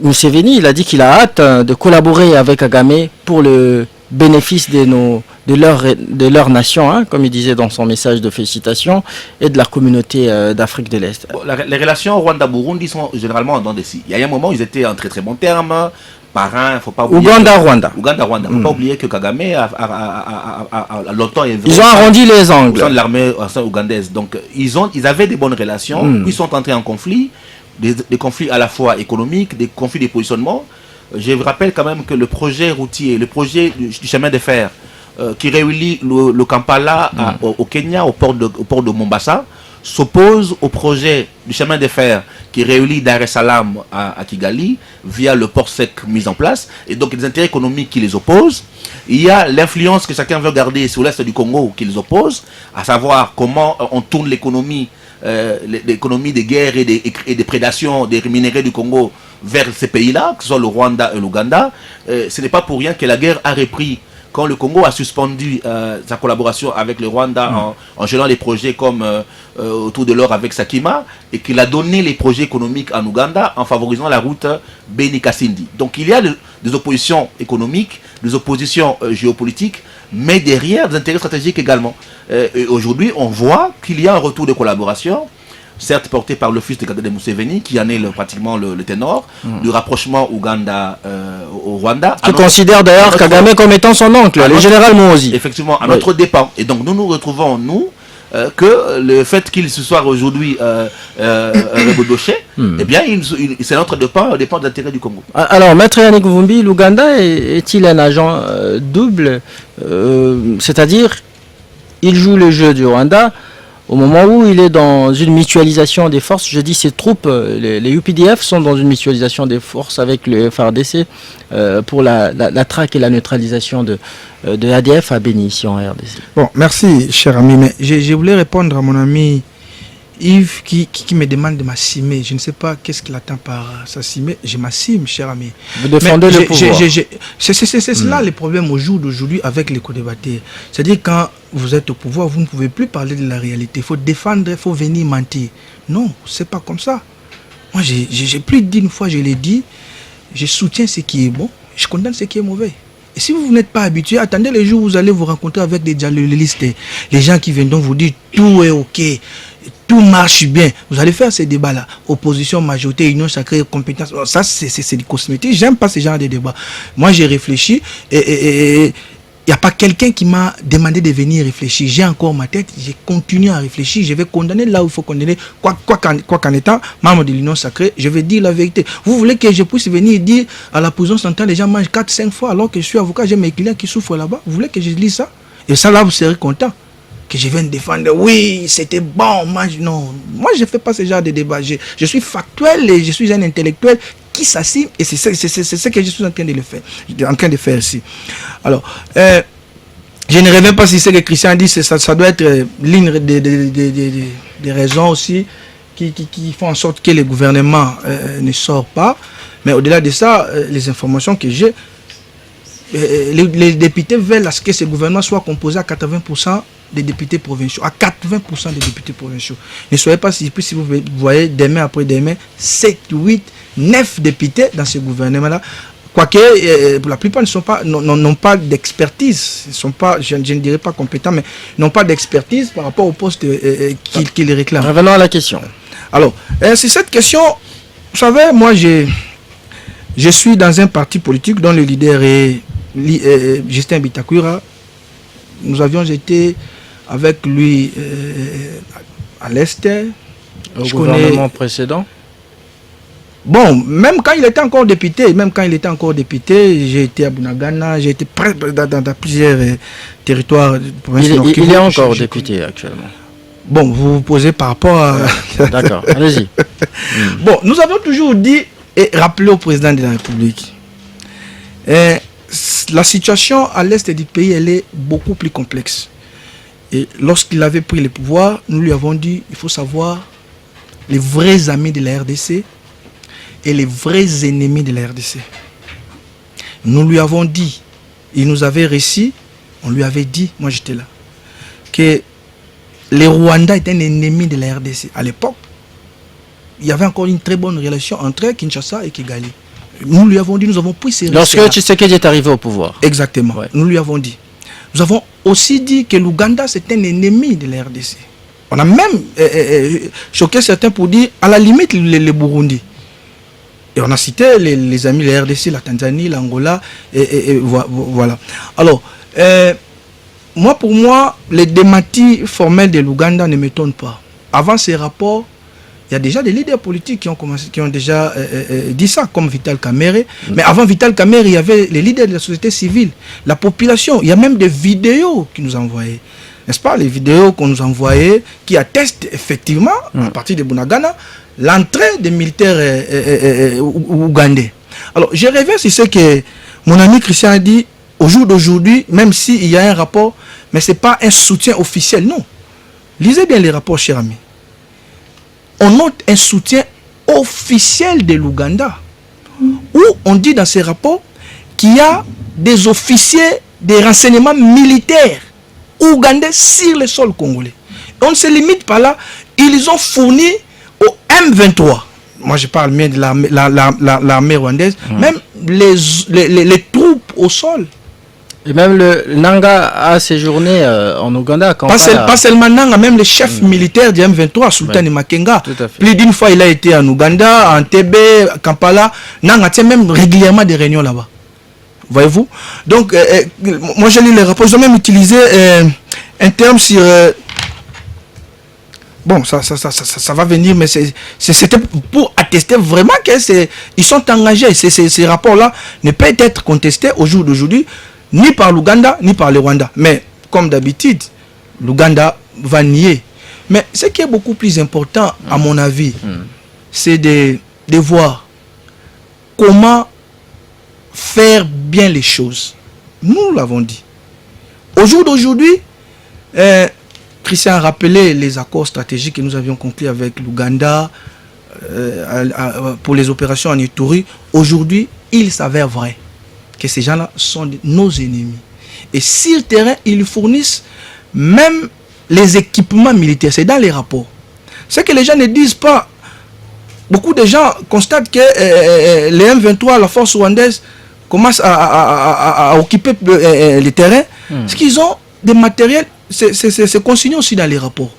Museveni, il a dit qu'il a hâte de collaborer avec Kagame pour le bénéfice de leur nation, hein, comme il disait dans son message de félicitations, et de la communauté d'Afrique de l'Est. Bon, les relations Rwanda-Burundi sont généralement en dents de scie. Il y a un moment, ils étaient en très très bons termes, parrains, faut pas oublier... Ouganda-Rwanda. Ouganda-Rwanda. Faut pas oublier que Kagame a longtemps... Ils ont arrondi les angles. Au sein de l'armée ougandaise. Donc, ils avaient des bonnes relations, puis ils sont entrés en conflit, des conflits à la fois économiques, des conflits de positionnement. Je vous rappelle quand même que le projet routier, le projet du chemin de fer qui réunit le Kampala au Kenya, au port de Mombasa, s'oppose au projet du chemin de fer qui réunit Dar es Salaam à Kigali via le port sec mis en place. Et donc, il y a des intérêts économiques qui les opposent. Il y a l'influence que chacun veut garder sur l'est du Congo qui les oppose, à savoir comment on tourne l'économie des guerres et des prédations des minéraux du Congo vers ces pays-là, que ce soit le Rwanda et l'Ouganda. Ce n'est pas pour rien que la guerre a repris quand le Congo a suspendu sa collaboration avec le Rwanda en gérant les projets comme autour de l'or avec Sakima, et qu'il a donné les projets économiques en Ouganda en favorisant la route Beni-Kasindi. Donc il y a des oppositions économiques, des oppositions géopolitiques, mais derrière des intérêts stratégiques également. Et aujourd'hui, on voit qu'il y a un retour de collaboration, certes porté par le fils de Museveni, qui en est pratiquement le ténor, du rapprochement Ouganda au Rwanda. Tu considères d'ailleurs Kagame comme étant son oncle, le général Muhoozi. Effectivement, à notre dépens. Et donc nous retrouvons, que le fait qu'il se soit aujourd'hui rebodoché, eh bien, c'est notre dépend des intérêts du Congo. Alors, Maître Yannick Vumbi, l'Ouganda est-il un agent double, c'est-à-dire, il joue le jeu du Rwanda au moment où il est dans une mutualisation des forces. Je dis ses troupes, les UPDF sont dans une mutualisation des forces avec le FARDC pour la traque et la neutralisation de ADF à Beni, ici en RDC. Bon, merci cher ami, mais je voulais répondre à mon ami Yves qui me demande de m'assumer. Je ne sais pas qu'est-ce qu'il attend par s'assumer. Je m'assume, cher ami. Vous défendez le pouvoir. C'est là le problème au jour d'aujourd'hui avec les co-débatteurs. C'est-à-dire quand vous êtes au pouvoir, vous ne pouvez plus parler de la réalité. Il faut défendre, il faut venir mentir. Non, c'est pas comme ça. Moi, j'ai plus d'une fois, je l'ai dit, je soutiens ce qui est bon, je condamne ce qui est mauvais. Et si vous n'êtes pas habitué, attendez les jours où vous allez vous rencontrer avec des dialoguistes, les gens qui viennent donc vous dire tout est ok, tout marche bien. Vous allez faire ces débats-là. Opposition, majorité, union sacrée, compétence. Ça, c'est du cosmétique. J'aime pas ce genre de débats. Moi, j'ai réfléchi et il n'y a pas quelqu'un qui m'a demandé de venir réfléchir. J'ai encore ma tête, j'ai continué à réfléchir. Je vais condamner là où il faut condamner. Quoi qu'en étant membre de l'Union sacrée, je vais dire la vérité. Vous voulez que je puisse venir dire à la prison centrale, les gens mangent 4-5 fois alors que je suis avocat, j'ai mes clients qui souffrent là-bas. Vous voulez que je dise ça? Et ça là, vous serez content. Que je vienne défendre, oui, c'était bon. Non, moi je ne fais pas ce genre de débat. Je suis factuel et je suis un intellectuel qui s'assied et c'est ce que je suis en train de faire ici. Alors, je ne reviens pas si c'est que Christian dit, ça doit être l'une des raisons aussi qui font en sorte que le gouvernement ne sort pas. Mais au-delà de ça, les informations que j'ai, les députés veulent à ce que ce gouvernement soit composé à 80% des députés provinciaux, à 80% des députés provinciaux. Ne soyez pas surpris si vous voyez demain après demain 7, 8, 9 députés dans ce gouvernement-là. Quoique, pour la plupart, n'ont pas d'expertise, ils sont pas, je ne dirais pas compétents, mais n'ont pas d'expertise par rapport au poste qu'ils réclament. Revenons à la question. Alors, c'est cette question, vous savez, moi, je suis dans un parti politique dont le leader est Justin Bitakura. Nous avions été avec lui à l'Est. Au gouvernement précédent. Bon, même quand il était encore député, j'ai été à Bunagana, j'ai été dans plusieurs territoires. Il est encore député actuellement. Bon, vous vous posez par rapport à... D'accord, allez-y. Bon, nous avons toujours dit et rappelé au président de la République. La situation à l'est du pays, elle est beaucoup plus complexe. Et lorsqu'il avait pris le pouvoir, nous lui avons dit, il faut savoir les vrais amis de la RDC et les vrais ennemis de la RDC. Nous lui avons dit, il nous avait réussi, on lui avait dit, moi j'étais là, que le Rwanda est un ennemi de la RDC. À l'époque, il y avait encore une très bonne relation entre Kinshasa et Kigali. Nous lui avons dit, nous avons pris ces risques. Lorsque Tshisekedi est arrivé au pouvoir. Exactement, ouais. Nous lui avons dit. Nous avons aussi dit que l'Ouganda c'est un ennemi de la RDC. On a même choqué certains pour dire, à la limite, le Burundi. Et on a cité les amis de la RDC, la Tanzanie, l'Angola, et voilà. Alors, pour moi, les démentis formels de l'Ouganda ne m'étonnent pas. Avant ces rapports, il y a déjà des leaders politiques qui ont déjà dit ça, comme Vital Kamerhe. Mais avant Vital Kamerhe, il y avait les leaders de la société civile, la population. Il y a même des vidéos qui nous envoyaient. N'est-ce pas? Les vidéos qu'on nous envoyait qui attestent effectivement, à partir de Bunagana, l'entrée des militaires ougandais. Alors, je reviens sur ce que mon ami Christian a dit. Au jour d'aujourd'hui, même s'il y a un rapport, mais ce n'est pas un soutien officiel, non. Lisez bien les rapports, cher ami. On note un soutien officiel de l'Ouganda, où on dit dans ces rapports qu'il y a des officiers des renseignements militaires ougandais sur le sol congolais. On ne se limite pas là, ils ont fourni au M23, moi je parle bien de l'armée rwandaise, même les troupes au sol. Et même le Nanga a séjourné en Ouganda. Pas seulement Nanga, même le chef militaire du M23, Sultan Makenga. Plus d'une fois, il a été en Ouganda, en TB, Kampala. Nanga tient même régulièrement des réunions là-bas. Voyez-vous? Donc, moi j'ai lu les rapports. Ils ont même utilisé un terme sur... bon, ça va venir, mais c'était pour attester vraiment qu'ils sont engagés. Ces rapports-là ne peuvent être contestés au jour d'aujourd'hui, ni par l'Ouganda, ni par le Rwanda. Mais, comme d'habitude, l'Ouganda va nier. Mais ce qui est beaucoup plus important, à mon avis, c'est de voir comment faire bien les choses. Nous l'avons dit. Au jour d'aujourd'hui, Christian a rappelé les accords stratégiques que nous avions conclus avec l'Ouganda pour les opérations en Ituri. Aujourd'hui, il s'avère vrai que ces gens-là sont nos ennemis. Et sur le terrain, ils fournissent même les équipements militaires. C'est dans les rapports. Ce que les gens ne disent pas. Beaucoup de gens constatent que les M23, la force rwandaise, commencent à occuper les terrains. Parce qu'ils ont des matériels, c'est consigné aussi dans les rapports.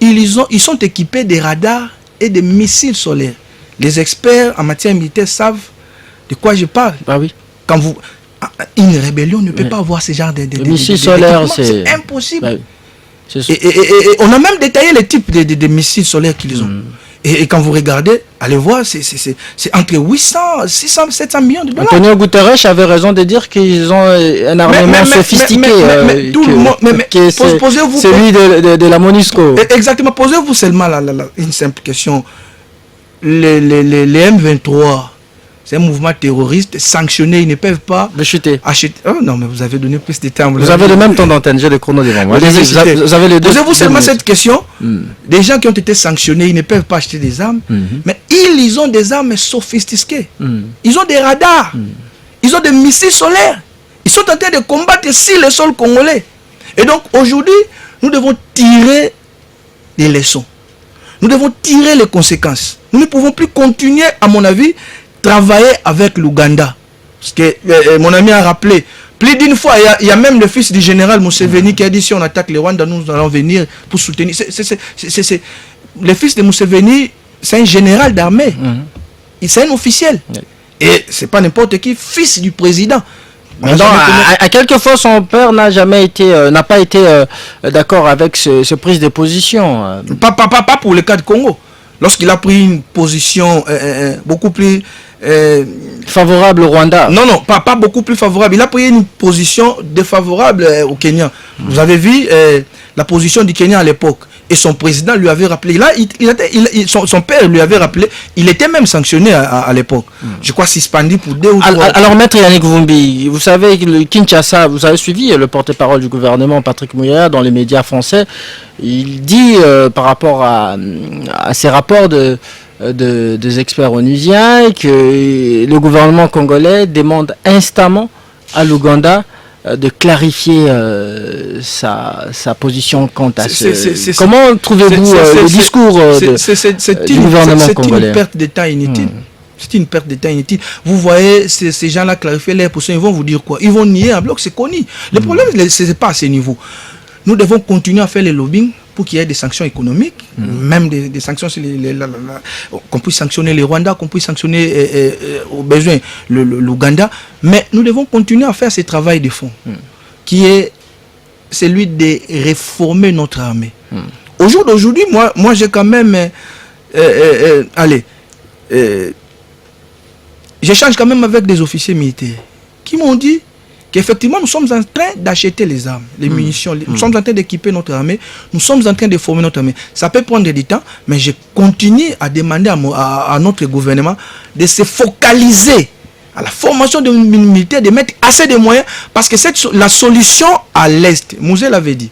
Ils sont équipés de radars et de missiles solaires. Les experts en matière militaire savent de quoi je parle. Ah oui. Quand une rébellion ne peut pas avoir ce genre de missiles solaires, c'est impossible. Bah oui. Et on a même détaillé les types de missiles solaires qu'ils ont. Et quand vous regardez, allez voir, c'est entre 800, 600, 700 millions de dollars. Antonio Guterres avait raison de dire qu'ils ont un armement sophistiqué. Tout le monde, posez-vous celui de la MONUSCO. Exactement, posez-vous seulement une simple question. Les M23, c'est un mouvement terroriste sanctionné, ils ne peuvent pas chuter. Acheter. Oh non, mais vous avez donné plus de temps. Vous avez le même temps d'antenne, j'ai le chrono devant moi. Vous avez les deux. Posez-vous seulement cette question. Des gens qui ont été sanctionnés, ils ne peuvent pas acheter des armes, mais ils ont des armes sophistiquées. Ils ont des radars. Ils ont des missiles solaires. Ils sont en train de combattre sur le sol congolais. Et donc aujourd'hui, nous devons tirer des leçons. Nous devons tirer les conséquences. Nous ne pouvons plus continuer, à mon avis, travailler avec l'Ouganda. Parce que mon ami a rappelé, plus d'une fois, il y a même le fils du général Museveni qui a dit si on attaque le Rwanda, nous allons venir pour soutenir. Le fils de Museveni, c'est un général d'armée. C'est un officiel. Et c'est pas n'importe qui, fils du président. À quelques fois, son père n'a pas été d'accord avec ce prise de position. Pas pour le cas de Congo. Lorsqu'il a pris une position beaucoup plus favorable au Rwanda. Non, pas beaucoup plus favorable. Il a pris une position défavorable au Kenya. Vous avez vu la position du Kenya à l'époque. Et son président lui avait rappelé. Là, son père lui avait rappelé. Il était même sanctionné à l'époque. Je crois suspendu pour 2 ou 3. Alors, maître Yannick Vumbi, vous savez que le Kinshasa, vous avez suivi le porte-parole du gouvernement, Patrick Mouillard, dans les médias français. Il dit par rapport à ces rapports des experts onusiens que le gouvernement congolais demande instamment à l'Ouganda de clarifier sa position quant à ce... Comment trouvez-vous le discours du gouvernement congolais? C'est une perte de temps inutile. C'est une perte de temps inutile. Vous voyez ces gens-là clarifier leur position, ils vont vous dire quoi? Ils vont nier un bloc, c'est connu. Le problème, ce n'est pas à ce niveau. Nous devons continuer à faire le lobbying pour qu'il y ait des sanctions économiques, même des sanctions sur qu'on puisse sanctionner les Rwandais, qu'on puisse sanctionner au besoin l'Ouganda. Mais nous devons continuer à faire ce travail de fond, qui est celui de réformer notre armée. Au jour d'aujourd'hui, moi j'ai quand même... j'échange quand même avec des officiers militaires qui m'ont dit qu'effectivement nous sommes en train d'acheter les armes, les munitions, nous sommes en train d'équiper notre armée, nous sommes en train de former notre armée. Ça peut prendre du temps, mais je continue à demander à notre gouvernement de se focaliser à la formation des militaires, de mettre assez de moyens, parce que la solution à l'Est, Mouzé l'avait dit,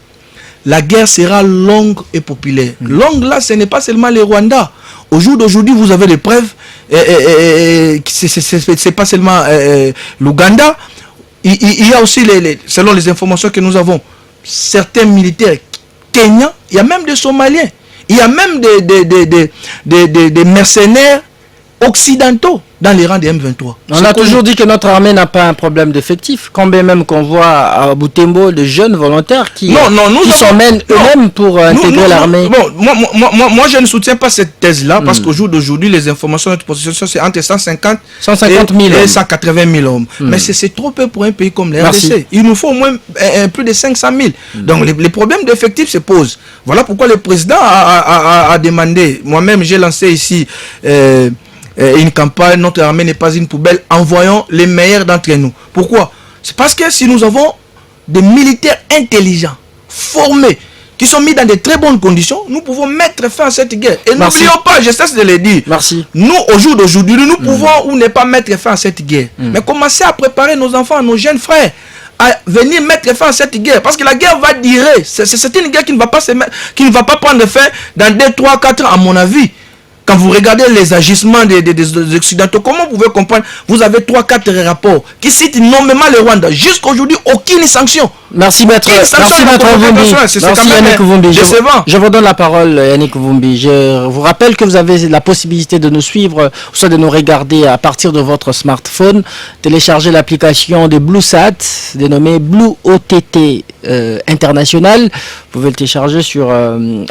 la guerre sera longue et populaire. Longue là, ce n'est pas seulement les Rwandais. Au jour d'aujourd'hui, vous avez des preuves, c'est pas seulement l'Ouganda. Il y a aussi, selon les informations que nous avons, certains militaires kenyans, il y a même des Somaliens, il y a même des mercenaires occidentaux dans les rangs des M23. On a toujours dit que notre armée n'a pas un problème d'effectif, quand bien même qu'on voit à Butembo de jeunes volontaires qui s'emmènent eux-mêmes pour intégrer l'armée. Moi, je ne soutiens pas cette thèse-là, parce qu'au jour d'aujourd'hui, les informations de notre possession, c'est entre 150 000 et 180 000 hommes. Mais c'est trop peu pour un pays comme la RDC. Il nous faut au moins plus de 500 000. Donc les problèmes d'effectifs se posent. Voilà pourquoi le président a demandé, moi-même j'ai lancé ici une campagne, notre armée n'est pas une poubelle, envoyons les meilleurs d'entre nous. Pourquoi? C'est parce que si nous avons des militaires intelligents, formés, qui sont mis dans de très bonnes conditions, nous pouvons mettre fin à cette guerre. Et n'oublions pas, je cesse de le dire, nous, au jour d'aujourd'hui, nous pouvons ou ne pas mettre fin à cette guerre. Mais commencer à préparer nos enfants, nos jeunes frères, à venir mettre fin à cette guerre. Parce que la guerre va durer. C'est une guerre qui ne va pas qui ne va pas prendre fin dans 2, 3, 4 ans, à mon avis. Quand vous regardez les agissements des Occidentaux, comment vous pouvez comprendre? Vous avez 3, 4 rapports qui citent nommément le Rwanda. Jusqu'à aujourd'hui, aucune sanction. Merci maître Vumbi. C'est quand même Yannick Vumbi. décevant. Je vous donne la parole, Yannick Vumbi. Je vous rappelle que vous avez la possibilité de nous suivre, ou soit de nous regarder à partir de votre smartphone. Téléchargez l'application de BlueSat, dénommée Blue OTT International. Vous pouvez le télécharger sur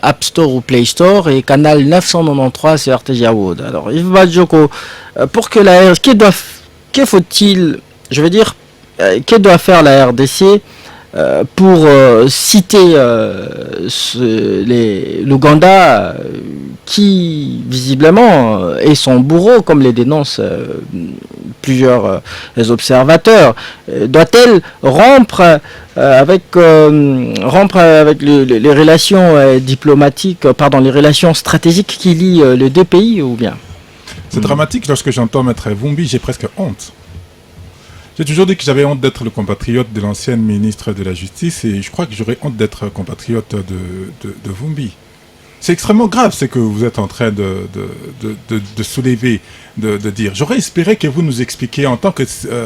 App Store ou Play Store et canal 993 sur RTGA World. Alors, Yves Badjoko, pour que la que faut-il, je veux dire, que doit faire la RDC pour citer l'Ouganda qui visiblement est son bourreau, comme les dénoncent plusieurs observateurs? Doit-elle rompre avec les relations diplomatiques, les relations stratégiques qui lient les deux pays, ou bien? C'est dramatique. Lorsque j'entends Maître Vumbi, j'ai presque honte. J'ai toujours dit que j'avais honte d'être le compatriote de l'ancienne ministre de la Justice, et je crois que j'aurais honte d'être compatriote de Vumbi. C'est extrêmement grave ce que vous êtes en train de soulever, de dire. J'aurais espéré que vous nous expliquiez en tant que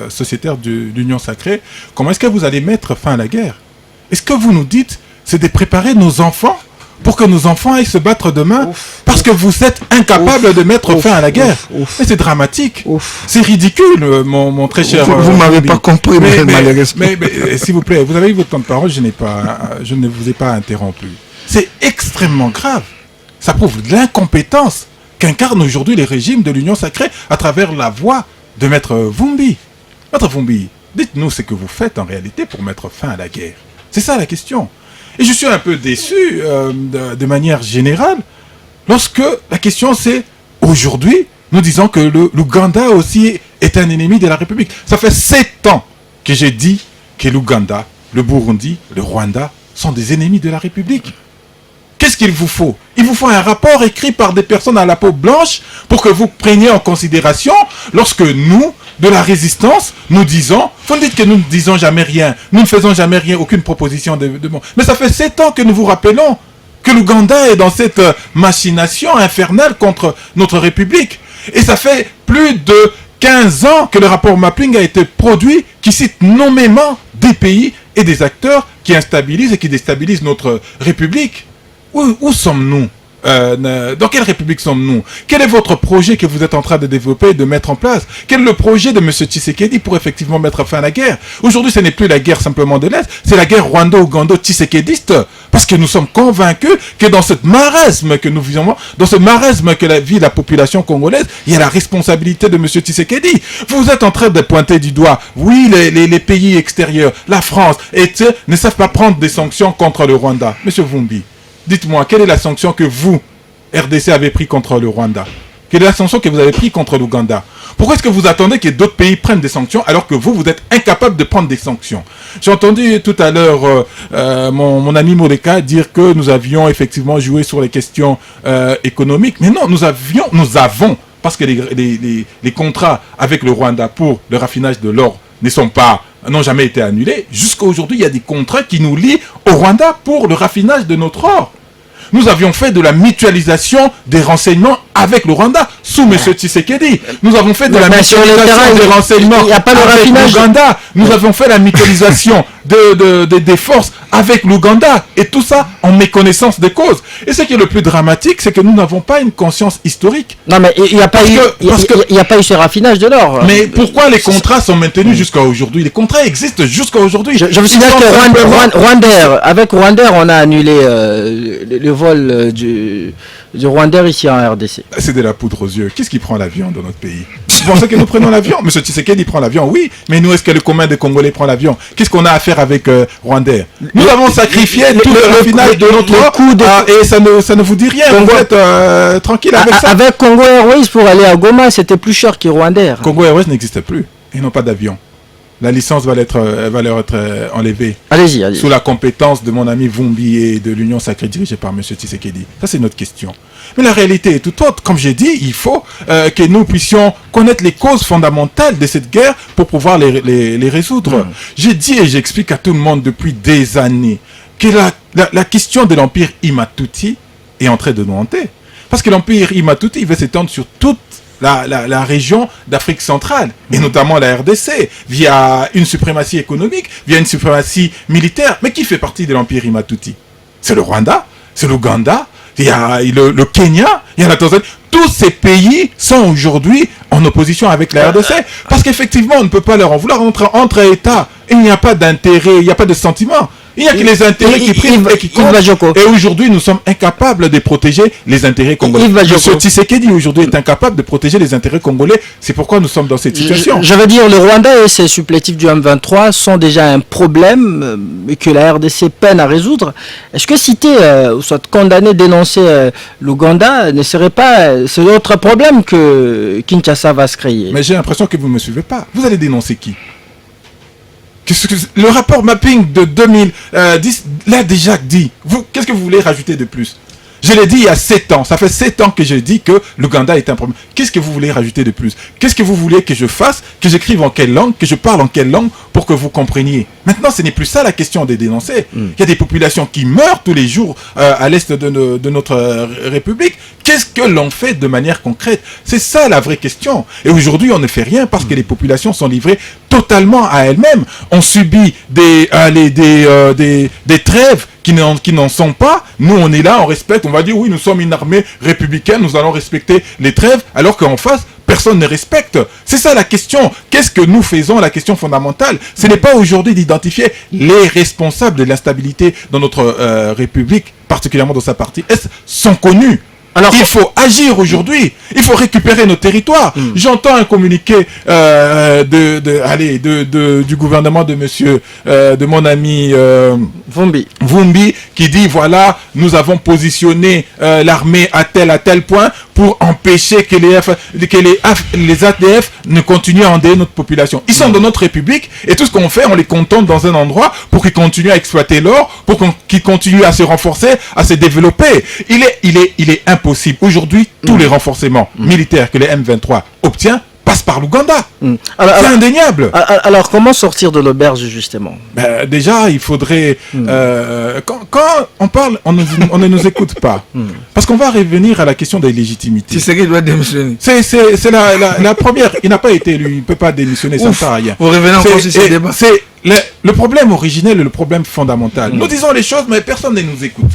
sociétaire de l'Union Sacrée, comment est-ce que vous allez mettre fin à la guerre? Est-ce que vous nous dites, c'est de préparer nos enfants pour que nos enfants aillent se battre demain, parce que vous êtes incapable de mettre fin à la guerre? Mais c'est dramatique. C'est ridicule, mon très cher. Vous ne m'avez pas compris, malheureusement. Mais s'il vous plaît, vous avez eu votre temps de parole, je ne vous ai pas interrompu. C'est extrêmement grave. Ça prouve l'incompétence qu'incarne aujourd'hui les régimes de l'Union Sacrée à travers la voix de Maître Vumbi. Maître Vumbi, dites-nous ce que vous faites en réalité pour mettre fin à la guerre. C'est ça la question. Et je suis un peu déçu de manière générale lorsque la question c'est, aujourd'hui, nous disons que l'Ouganda aussi est un ennemi de la République. Ça fait 7 ans que j'ai dit que l'Ouganda, le Burundi, le Rwanda sont des ennemis de la République. Qu'est-ce qu'il vous faut? Il vous faut un rapport écrit par des personnes à la peau blanche pour que vous preniez en considération lorsque nous, de la résistance, nous disons, vous dites que nous ne disons jamais rien, nous ne faisons jamais rien, aucune proposition de bon. Mais ça fait 7 ans que nous vous rappelons que l'Ouganda est dans cette machination infernale contre notre République. Et ça fait plus de 15 ans que le rapport Mapping a été produit, qui cite nommément des pays et des acteurs qui instabilisent et qui déstabilisent notre République. Où sommes-nous? Dans quelle République sommes-nous? Quel est votre projet que vous êtes en train de développer et de mettre en place? Quel est le projet de M. Tshisekedi pour effectivement mettre fin à la guerre? Aujourd'hui, ce n'est plus la guerre simplement de l'Est, c'est la guerre rwando-ougando-tshisekediste. Parce que nous sommes convaincus que dans cette marasme que nous vivons, dans ce marasme que vit la population congolaise, il y a la responsabilité de M. Tshisekedi. Vous êtes en train de pointer du doigt, oui, les pays extérieurs, la France, ne savent pas prendre des sanctions contre le Rwanda. M. Vumbi, dites-moi, quelle est la sanction que vous, RDC, avez prise contre le Rwanda? Quelle est la sanction que vous avez prise contre l'Ouganda? Pourquoi est-ce que vous attendez que d'autres pays prennent des sanctions alors que vous êtes incapable de prendre des sanctions? J'ai entendu tout à l'heure mon ami Moleka dire que nous avions effectivement joué sur les questions économiques. Mais non, nous avons, parce que les contrats avec le Rwanda pour le raffinage de l'or n'ont jamais été annulés. Jusqu'à aujourd'hui, il y a des contrats qui nous lient au Rwanda pour le raffinage de notre or. Nous avions fait de la mutualisation des renseignements avec le Rwanda sous M. Tshisekedi. Nous avons fait de la mutualisation des renseignements avec l'Ouganda. Nous avons fait la mutualisation des forces avec l'Ouganda. Et tout ça en méconnaissance des causes. Et ce qui est le plus dramatique, c'est que nous n'avons pas une conscience historique. Non, mais il n'y a pas eu ce raffinage de l'or. Mais pourquoi les contrats sont maintenus jusqu'à aujourd'hui? Les contrats existent jusqu'à aujourd'hui. Je me souviens que avec Rwandair, on a annulé le vol du Rwandair ici en RDC. C'est de la poudre aux yeux. Qu'est-ce qui prend l'avion dans notre pays? Vous pensez que nous prenons l'avion? M. Tshisekedi prend l'avion, oui. Mais nous, est-ce que le commun des Congolais prend l'avion? Qu'est-ce qu'on a à faire avec Rwandair? Nous avons sacrifié tout le raffinage de notre coup et ça ne vous dit rien. Vous êtes tranquille avec ça. Avec Congo Airways pour aller à Goma, c'était plus cher que Rwandair. Congo Airways n'existe plus. Ils n'ont pas d'avion. la licence va leur être enlevée. Allez-y. Sous la compétence de mon ami Vumbi et de l'Union sacrée dirigée par M. Tshisekedi. Ça, c'est notre question. Mais la réalité est tout autre. Comme j'ai dit, il faut que nous puissions connaître les causes fondamentales de cette guerre pour pouvoir les résoudre. J'ai dit et j'explique à tout le monde depuis des années que la question de l'empire Imatuti est en train de nous hanter. Parce que l'empire Imatuti, il va s'étendre sur toute la région d'Afrique centrale, et notamment la RDC, via une suprématie économique, via une suprématie militaire. Mais qui fait partie de l'empire Imatuti? C'est le Rwanda, c'est l'Ouganda, il y a le Kenya, il y a la Tanzanie. Tous ces pays sont aujourd'hui en opposition avec la RDC. Parce qu'effectivement, on ne peut pas leur en vouloir. Entre États, il n'y a pas d'intérêt, il n'y a pas de sentiment. Il n'y a que les intérêts qui priment et qui comptent. Et aujourd'hui, nous sommes incapables de protéger les intérêts congolais. M. Tshisekedi, aujourd'hui, est incapable de protéger les intérêts congolais. C'est pourquoi nous sommes dans cette situation. Je veux dire, le Rwanda et ses supplétifs du M23 sont déjà un problème que la RDC peine à résoudre. Est-ce que citer, ou soit condamner, dénoncer l'Ouganda ne serait pas... C'est l'autre problème que Kinshasa va se créer? Mais j'ai l'impression que vous ne me suivez pas. Vous allez dénoncer qui? Le rapport mapping de 2010 l'a déjà dit. Qu'est-ce que vous voulez rajouter de plus? Je l'ai dit il y a 7 ans. Ça fait 7 ans que je dis que l'Ouganda est un problème. Qu'est-ce que vous voulez rajouter de plus? Qu'est-ce que vous voulez que je fasse? Que j'écrive en quelle langue? Que je parle en quelle langue? Pour que vous compreniez. Maintenant, ce n'est plus ça la question de dénoncer. Il y a des populations qui meurent tous les jours à l'est de notre République. Qu'est-ce que l'on fait de manière concrète? C'est ça la vraie question. Et aujourd'hui, on ne fait rien parce que les populations sont livrées totalement à elles-mêmes. On subit des trêves qui n'en sont pas. Nous, on est là, on respecte. On va dire, oui, nous sommes une armée républicaine, nous allons respecter les trêves, alors qu'en face, personne ne respecte. C'est ça la question. Qu'est-ce que nous faisons? La question fondamentale, ce n'est pas aujourd'hui d'identifier les responsables de l'instabilité dans notre République, particulièrement dans sa partie Est, sont connus. Alors, il faut agir aujourd'hui. Il faut récupérer nos territoires. J'entends un communiqué du gouvernement de monsieur, de mon ami Vumbi, qui dit voilà, nous avons positionné l'armée à tel point pour empêcher que les ADF ne continuent à endeuiller notre population. Ils sont dans notre République et tout ce qu'on fait, on les contente dans un endroit pour qu'ils continuent à exploiter l'or, pour qu'ils continuent à se renforcer, à se développer. Il est impossible. Aujourd'hui, tous les renforcements militaires que les M23 obtiennent passent par l'Ouganda. C'est indéniable. Alors, comment sortir de l'auberge, justement? Déjà, il faudrait... quand on parle, on ne nous écoute pas. Parce qu'on va revenir à la question de la légitimité. C'est ce qui doit démissionner. C'est la première. Il n'a pas été élu. Il ne peut pas démissionner, ça ne sert à rien. Vous revenez encore sur ce débat. C'est le problème originel et le problème fondamental. Nous disons les choses, mais personne ne nous écoute.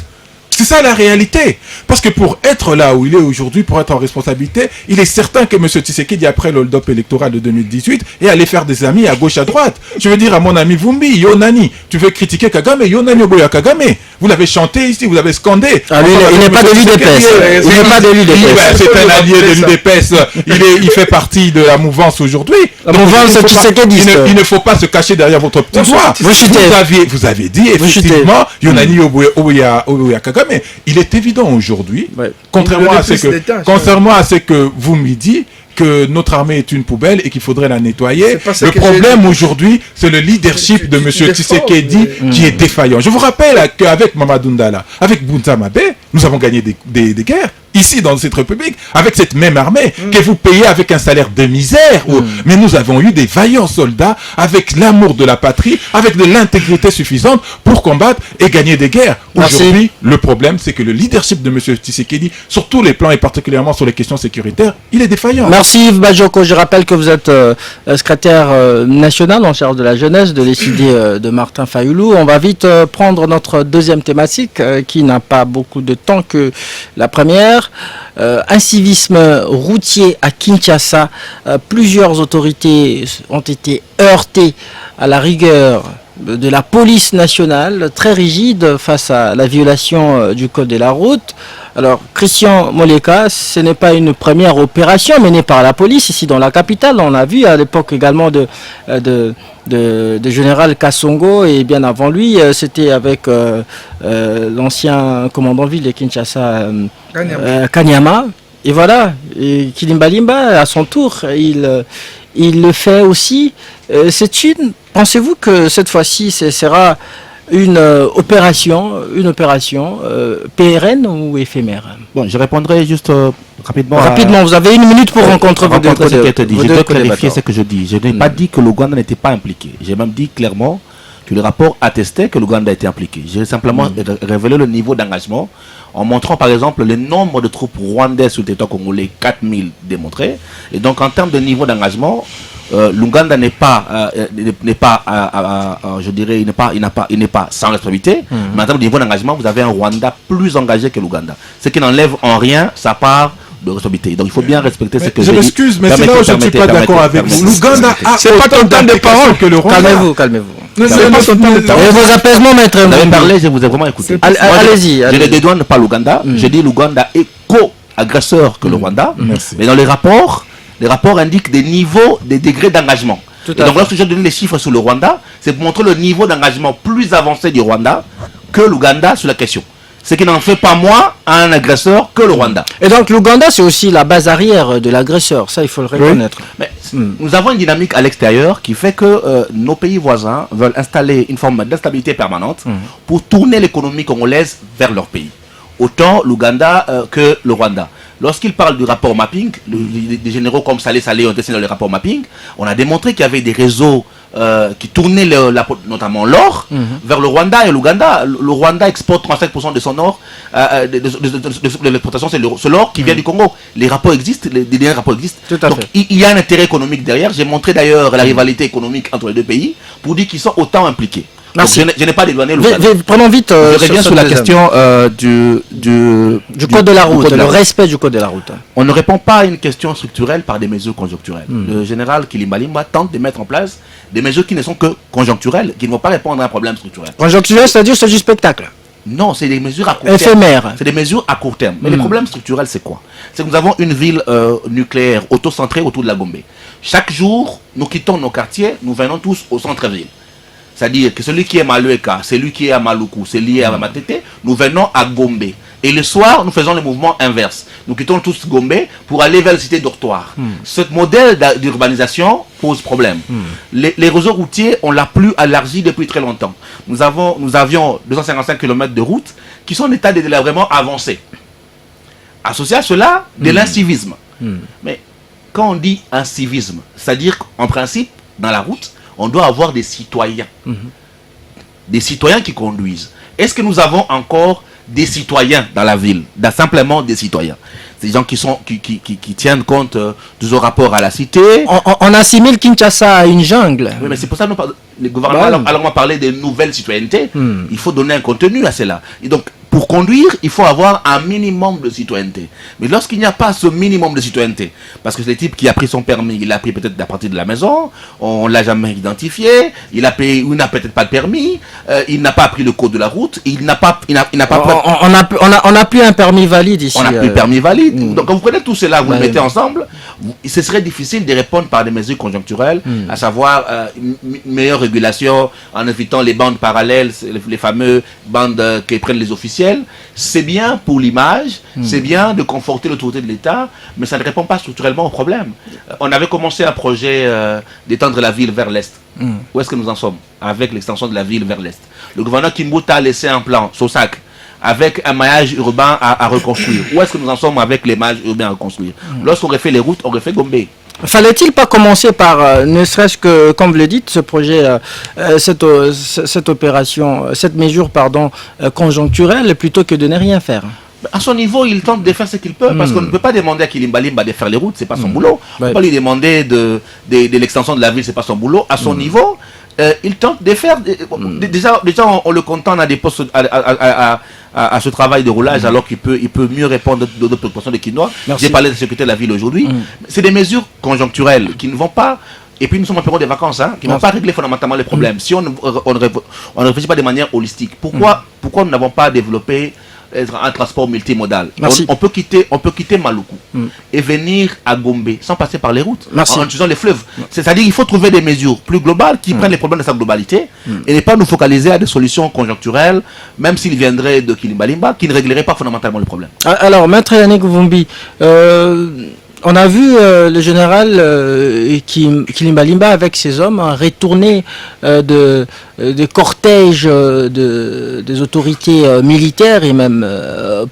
C'est ça la réalité. Parce que pour être là où il est aujourd'hui, pour être en responsabilité, il est certain que M. Tshisekedi, après le hold-up électoral de 2018, est allé faire des amis à gauche, à droite. Je veux dire à mon ami Vumbi, Yonani, tu veux critiquer Kagame, Yonani Oboya Kagame. Vous l'avez chanté ici, vous l'avez scandé. Il n'est pas de l'UDPS. Il n'est pas de l'UDPS. C'est un allié de l'UDPS. Il fait partie de la mouvance aujourd'hui. La mouvance Tshisekedi. Il ne faut pas se cacher derrière votre petit doigt. Vous avez dit, effectivement, Yonani Oboya Kagame. Mais il est évident aujourd'hui, contrairement à ce que vous me dites, que notre armée est une poubelle et qu'il faudrait la nettoyer. Le problème aujourd'hui, c'est le leadership de M. Tshisekedi qui est défaillant. Je vous rappelle qu'avec Mamadou Ndala, avec Bunta Mabé, nous avons gagné des guerres. Ici, dans cette République, avec cette même armée, que vous payez avec un salaire de misère. Mais nous avons eu des vaillants soldats avec l'amour de la patrie, avec de l'intégrité suffisante pour combattre et gagner des guerres. Aujourd'hui, le problème, c'est que le leadership de M. Tshisekedi, sur tous les plans et particulièrement sur les questions sécuritaires, il est défaillant. Merci Yves Bajoko. Je rappelle que vous êtes secrétaire national en charge de la jeunesse de l'ECD de Martin Fayoulou. On va vite prendre notre deuxième thématique qui n'a pas beaucoup de temps que la première. Incivisme routier à Kinshasa. Plusieurs autorités ont été heurtées à la rigueur de la police nationale, très rigide face à la violation du code de la route. Alors, Christian Moleka, ce n'est pas une première opération menée par la police ici dans la capitale. On a vu à l'époque également de général Kassongo et bien avant lui, c'était avec l'ancien commandant de ville de Kinshasa, Kanyama. Et voilà, et Kilimbalimba, à son tour, il il le fait aussi. Pensez-vous que cette fois-ci, ce sera une opération pérenne ou éphémère? Bon, je répondrai juste rapidement. Rapidement, vous avez 1 minute pour rencontrer vos deux Je dois clarifier ce que je dis. Je n'ai pas dit que l'Ouganda n'était pas impliqué. J'ai même dit clairement que le rapport attestait que l'Ouganda était impliqué. J'ai simplement révélé le niveau d'engagement en montrant par exemple le nombre de troupes rwandaises sur le territoire congolais, 4000 démontrés. Et donc en termes de niveau d'engagement, l'Ouganda n'est pas, je dirais, il n'est pas sans responsabilité. Mais en termes de niveau d'engagement, vous avez un Rwanda plus engagé que l'Ouganda. Ce qui n'enlève en rien sa part de responsabilité. Donc il faut bien respecter ce que je m'excuse, mais c'est là où je ne suis pas d'accord avec vous. L'Ouganda a c'est pas ton temps de parole que le Rwanda. Calmez-vous. Non, c'est pas son temps de parole. Et vos apaisements, maître Vous avez Mumbi. parlé, je vous ai vraiment écouté. Allez-y. Je ne dédouane pas l'Ouganda. Je dis l'Ouganda est co-agresseur que le Rwanda. Merci. Mais dans les rapports indiquent des niveaux, des degrés d'engagement. Et donc lorsque je donne les chiffres sur le Rwanda, c'est pour montrer le niveau d'engagement plus avancé du Rwanda que l'Ouganda sur la question. Ce qui n'en fait pas moins un agresseur que le Rwanda. Et donc l'Ouganda, c'est aussi la base arrière de l'agresseur. Ça, il faut le reconnaître. Mais nous avons une dynamique à l'extérieur qui fait que nos pays voisins veulent installer une forme d'instabilité permanente pour tourner l'économie congolaise vers leur pays. Autant l'Ouganda que le Rwanda. Lorsqu'ils parlent du rapport mapping, des généraux comme Saleh Saleh ont dessiné le rapport mapping, on a démontré qu'il y avait des réseaux qui tournaient notamment l'or vers le Rwanda et l'Ouganda. Le Rwanda exporte 35% de son or, de l'exportation, c'est l'or qui vient du Congo. Les rapports existent, les derniers rapports existent. Donc il y a un intérêt économique derrière. J'ai montré d'ailleurs la rivalité économique entre les deux pays pour dire qu'ils sont autant impliqués. Donc, je n'ai pas dédouané l'Ouganda. Prenons vite. Je reviens sur la question du code de la route, le respect du code de la route. On ne répond pas à une question structurelle par des mesures conjoncturelles. Le général Kilimba Limba tente de mettre en place des mesures qui ne sont que conjoncturelles, qui ne vont pas répondre à un problème structurel. Conjoncturel, c'est-à-dire c'est du spectacle. Non, c'est des mesures à court terme. Éphémère. C'est des mesures à court terme. Mais le problème structurel, c'est quoi? C'est que nous avons une ville nucléaire auto-centrée autour de la Gombe. Chaque jour, nous quittons nos quartiers, nous venons tous au centre-ville. C'est-à-dire que celui qui est à Malueka, celui qui est à Maluku, celui à Matete, nous venons à Gombe. Et le soir, nous faisons le mouvement inverse. Nous quittons tous Gombe pour aller vers la cité dortoir. Ce modèle d'urbanisation pose problème. Les réseaux routiers, on l'a plus élargi depuis très longtemps. Nous avions 255 km de route qui sont en état de délabrement avancé. Associé à cela, de l'incivisme. Mais quand on dit incivisme, c'est-à-dire qu'en principe, dans la route, on doit avoir des citoyens. Des citoyens qui conduisent. Est-ce que nous avons encore des citoyens dans la ville? Simplement des citoyens. Des gens qui tiennent compte de rapport à la cité. On assimile Kinshasa à une jungle. Oui, mais c'est pour ça que le gouvernement a parlé de nouvelles citoyennetés. Il faut donner un contenu à cela. Et donc, pour conduire, il faut avoir un minimum de citoyenneté. Mais lorsqu'il n'y a pas ce minimum de citoyenneté, parce que c'est le type qui a pris son permis, il l'a pris peut-être à partir de la maison, on ne l'a jamais identifié, il n'a peut-être pas de permis, il n'a pas appris le code de la route, il n'a pas... On n'a plus un permis valide ici. On n'a plus de permis valide. Donc quand vous prenez tout cela, vous le mettez ensemble, ce serait difficile de répondre par des mesures conjoncturelles, à savoir une meilleure régulation en évitant les bandes parallèles, les fameux bandes qui prennent les officiels. C'est bien pour l'image, c'est bien de conforter l'autorité de l'État, mais ça ne répond pas structurellement au problème. On avait commencé un projet d'étendre la ville vers l'Est. Où est-ce que nous en sommes avec l'extension de la ville vers l'Est? Le gouverneur Kimbuta a laissé un plan, Sosac, avec un maillage urbain à reconstruire. Où est-ce que nous en sommes avec les mailles urbains à reconstruire? Lorsqu'on refait les routes, on refait Gombe. Fallait-il pas commencer par, ne serait-ce que, comme vous le dites, ce projet, cette opération, cette mesure, conjoncturelle, plutôt que de ne rien faire? À son niveau, il tente de faire ce qu'il peut, parce qu'on ne peut pas demander à Kilimba Limba de faire les routes, c'est pas son boulot. On ne peut pas lui demander de l'extension de la ville, c'est pas son boulot. À son niveau, il tente de faire... Déjà on le contente à des postes à ce travail de roulage, alors qu'il peut mieux répondre aux préoccupations de Kinois. J'ai parlé de la sécurité de la ville aujourd'hui. C'est des mesures conjoncturelles qui ne vont pas... Et puis nous sommes en période de vacances, qui ne vont pas régler fondamentalement les problèmes. Si on ne réfléchit pas de manière holistique, pourquoi nous n'avons pas développé un transport multimodal? On peut quitter Maluku et venir à Gombe sans passer par les routes, en utilisant les fleuves. C'est-à-dire qu'il faut trouver des mesures plus globales qui prennent les problèmes de sa globalité et ne pas nous focaliser à des solutions conjoncturelles, même s'ils viendraient de Kilimba Limba, qui ne régleraient pas fondamentalement le problème. Alors, maître Yannick Vumbi, On a vu le général Kilimba Limba avec ses hommes retourner de cortèges des autorités militaires et même